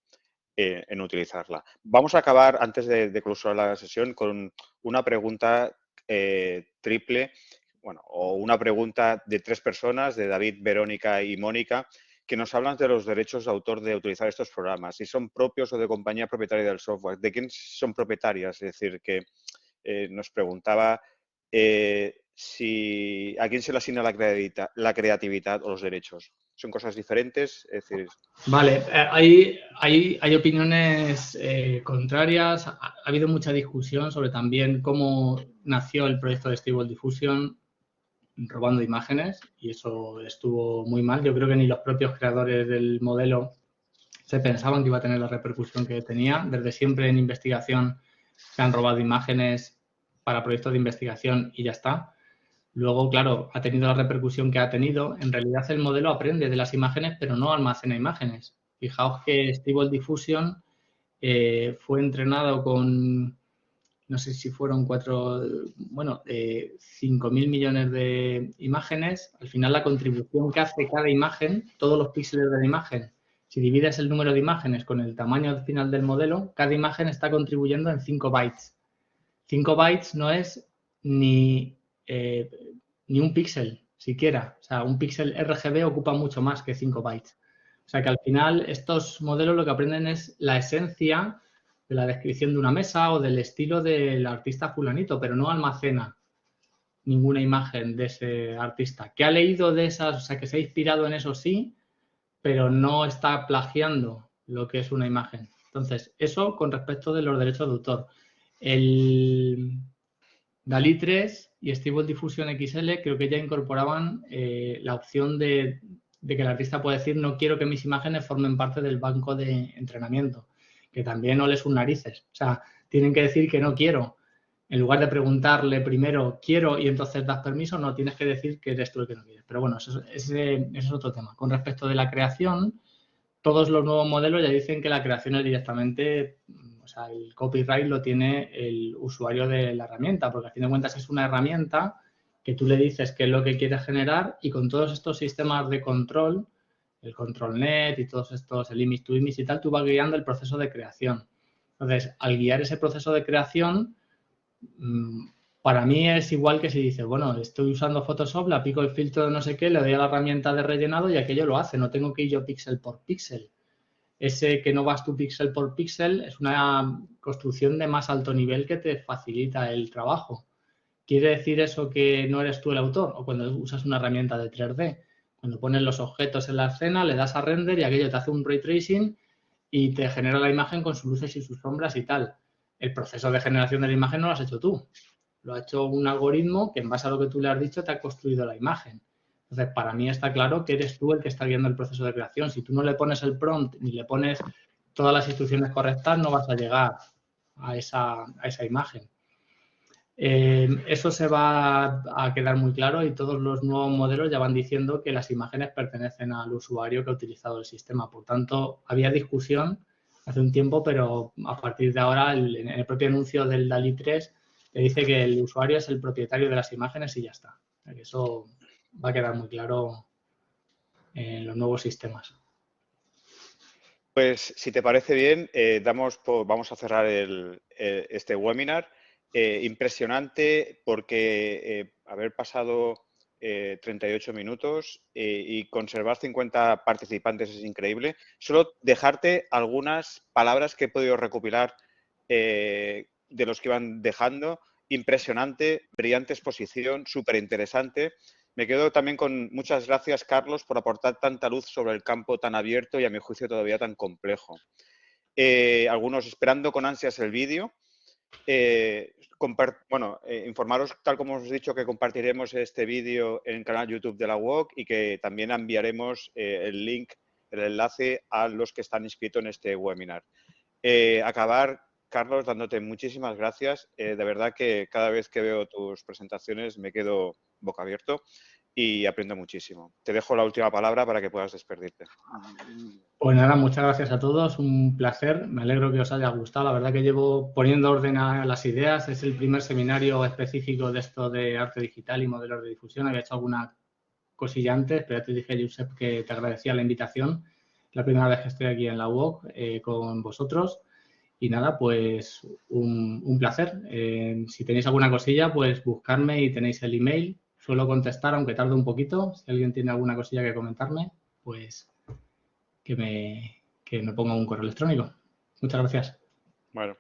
Speaker 1: utilizarla. Vamos a acabar, antes de clausurar la sesión, con una pregunta triple, bueno, o una pregunta de 3 personas, de David, Verónica y Mónica, que nos hablan de los derechos de autor de utilizar estos programas, si son propios o de compañía propietaria del software, de quién son propietarias, es decir, que nos preguntaba si a quién se le asigna la creatividad o los derechos. ¿Son cosas diferentes? Es decir...
Speaker 2: Vale, hay opiniones contrarias. Ha habido mucha discusión sobre también cómo nació el proyecto de Stable Diffusion robando imágenes y eso estuvo muy mal. Yo creo que ni los propios creadores del modelo se pensaban que iba a tener la repercusión que tenía. Desde siempre en investigación se han robado imágenes para proyectos de investigación y ya está. Luego, claro, ha tenido la repercusión que ha tenido. En realidad el modelo aprende de las imágenes, pero no almacena imágenes. Fijaos que Stable Diffusion fue entrenado con, no sé si fueron 5.000 millones de imágenes. Al final la contribución que hace cada imagen, todos los píxeles de la imagen, si divides el número de imágenes con el tamaño final del modelo, cada imagen está contribuyendo en 5 bytes. 5 bytes no es ni un píxel siquiera. O sea, un píxel RGB ocupa mucho más que 5 bytes. O sea que al final estos modelos lo que aprenden es la esencia de la descripción de una mesa o del estilo del artista fulanito, pero no almacena ninguna imagen de ese artista. Que ha leído de esas, o sea, que se ha inspirado en eso sí, pero no está plagiando lo que es una imagen. Entonces, eso con respecto de los derechos de autor. DALL-E 3 y Stable Diffusion XL creo que ya incorporaban la opción de que el artista puede decir no quiero que mis imágenes formen parte del banco de entrenamiento, que también no les sus narices. O sea, tienen que decir que no quiero. En lugar de preguntarle primero quiero y entonces das permiso, no, tienes que decir que eres tú el que no quieres. Pero bueno, ese es otro tema. Con respecto de la creación, todos los nuevos modelos ya dicen que la creación es directamente, o sea, el copyright lo tiene el usuario de la herramienta, porque al fin de cuentas es una herramienta que tú le dices qué es lo que quieres generar y con todos estos sistemas de control, el ControlNet y todos estos, el image to image y tal, tú vas guiando el proceso de creación. Entonces, al guiar ese proceso de creación, para mí es igual que si dices, bueno, estoy usando Photoshop, le aplico el filtro de no sé qué, le doy a la herramienta de rellenado y aquello lo hace, no tengo que ir yo píxel por píxel. Ese que no vas tú píxel por píxel es una construcción de más alto nivel que te facilita el trabajo. ¿Quiere decir eso que no eres tú el autor? O cuando usas una herramienta de 3D, cuando pones los objetos en la escena, le das a render y aquello te hace un ray tracing y te genera la imagen con sus luces y sus sombras y tal. El proceso de generación de la imagen no lo has hecho tú. Lo ha hecho un algoritmo que en base a lo que tú le has dicho te ha construido la imagen. Entonces, para mí está claro que eres tú el que está guiando el proceso de creación. Si tú no le pones el prompt ni le pones todas las instrucciones correctas, no vas a llegar a esa imagen. Eso se va a quedar muy claro y todos los nuevos modelos ya van diciendo que las imágenes pertenecen al usuario que ha utilizado el sistema. Por tanto, había discusión hace un tiempo, pero a partir de ahora, en el propio anuncio del DALL-E 3, te dice que el usuario es el propietario de las imágenes y ya está. O sea, que eso va a quedar muy claro en los nuevos sistemas.
Speaker 1: Pues si te parece bien, vamos a cerrar este webinar. Impresionante porque haber pasado 38 minutos y conservar 50 participantes es increíble. Solo dejarte algunas palabras que he podido recopilar de los que iban dejando. Impresionante, brillante exposición, súper interesante. Me quedo también con muchas gracias, Carlos, por aportar tanta luz sobre el campo tan abierto y, a mi juicio, todavía tan complejo. Algunos esperando con ansias el vídeo. Informaros, tal como os he dicho, que compartiremos este vídeo en el canal YouTube de la UOC y que también enviaremos el link, el enlace a los que están inscritos en este webinar. Acabar, Carlos, dándote muchísimas gracias. De verdad que cada vez que veo tus presentaciones me quedo boca abierto y aprendo muchísimo. Te dejo la última palabra para que puedas despedirte.
Speaker 2: Pues nada, muchas gracias a todos, un placer, me alegro que os haya gustado, la verdad que llevo poniendo orden a las ideas, es el primer seminario específico de esto de arte digital y modelos de difusión, había hecho alguna cosilla antes, pero ya te dije, Josep, que te agradecía la invitación, la primera vez que estoy aquí en la UOC con vosotros y nada, pues un placer, si tenéis alguna cosilla, pues buscarme y tenéis el email, suelo contestar aunque tarde un poquito, si alguien tiene alguna cosilla que comentarme, pues que me ponga un correo electrónico. Muchas gracias.
Speaker 1: Bueno,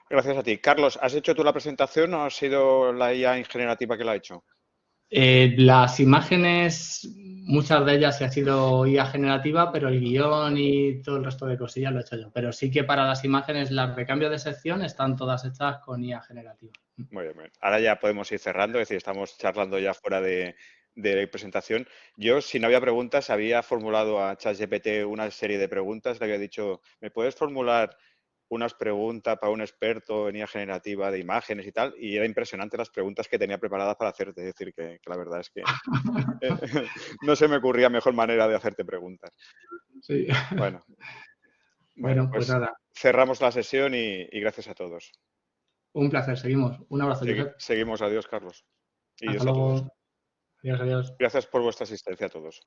Speaker 1: gracias a ti. Carlos, ¿has hecho tú la presentación o ha sido la IA generativa que la ha hecho?
Speaker 2: Las imágenes, muchas de ellas sí ha sido IA generativa, pero el guión y todo el resto de cosillas lo he hecho yo. Pero sí que para las imágenes, las de cambio de sección están todas hechas con IA generativa.
Speaker 1: Muy bien, muy bien. Ahora ya podemos ir cerrando, es decir, estamos charlando ya fuera de presentación. Yo, si no había preguntas, había formulado a ChatGPT una serie de preguntas. Le había dicho, ¿me puedes formular unas preguntas para un experto en IA generativa de imágenes y tal? Y era impresionante las preguntas que tenía preparadas para hacerte. Es decir, que la verdad es que no se me ocurría mejor manera de hacerte preguntas.
Speaker 2: Sí.
Speaker 1: Bueno,
Speaker 2: Bueno, pues
Speaker 1: pues
Speaker 2: nada.
Speaker 1: cerramos la sesión y gracias a todos.
Speaker 2: Un placer, seguimos. Un abrazo, Josep.
Speaker 1: Seguimos. Adiós, Carlos. Y
Speaker 2: Hasta
Speaker 1: adiós a todos.
Speaker 2: luego. Adiós, adiós.
Speaker 1: Gracias por vuestra asistencia a todos.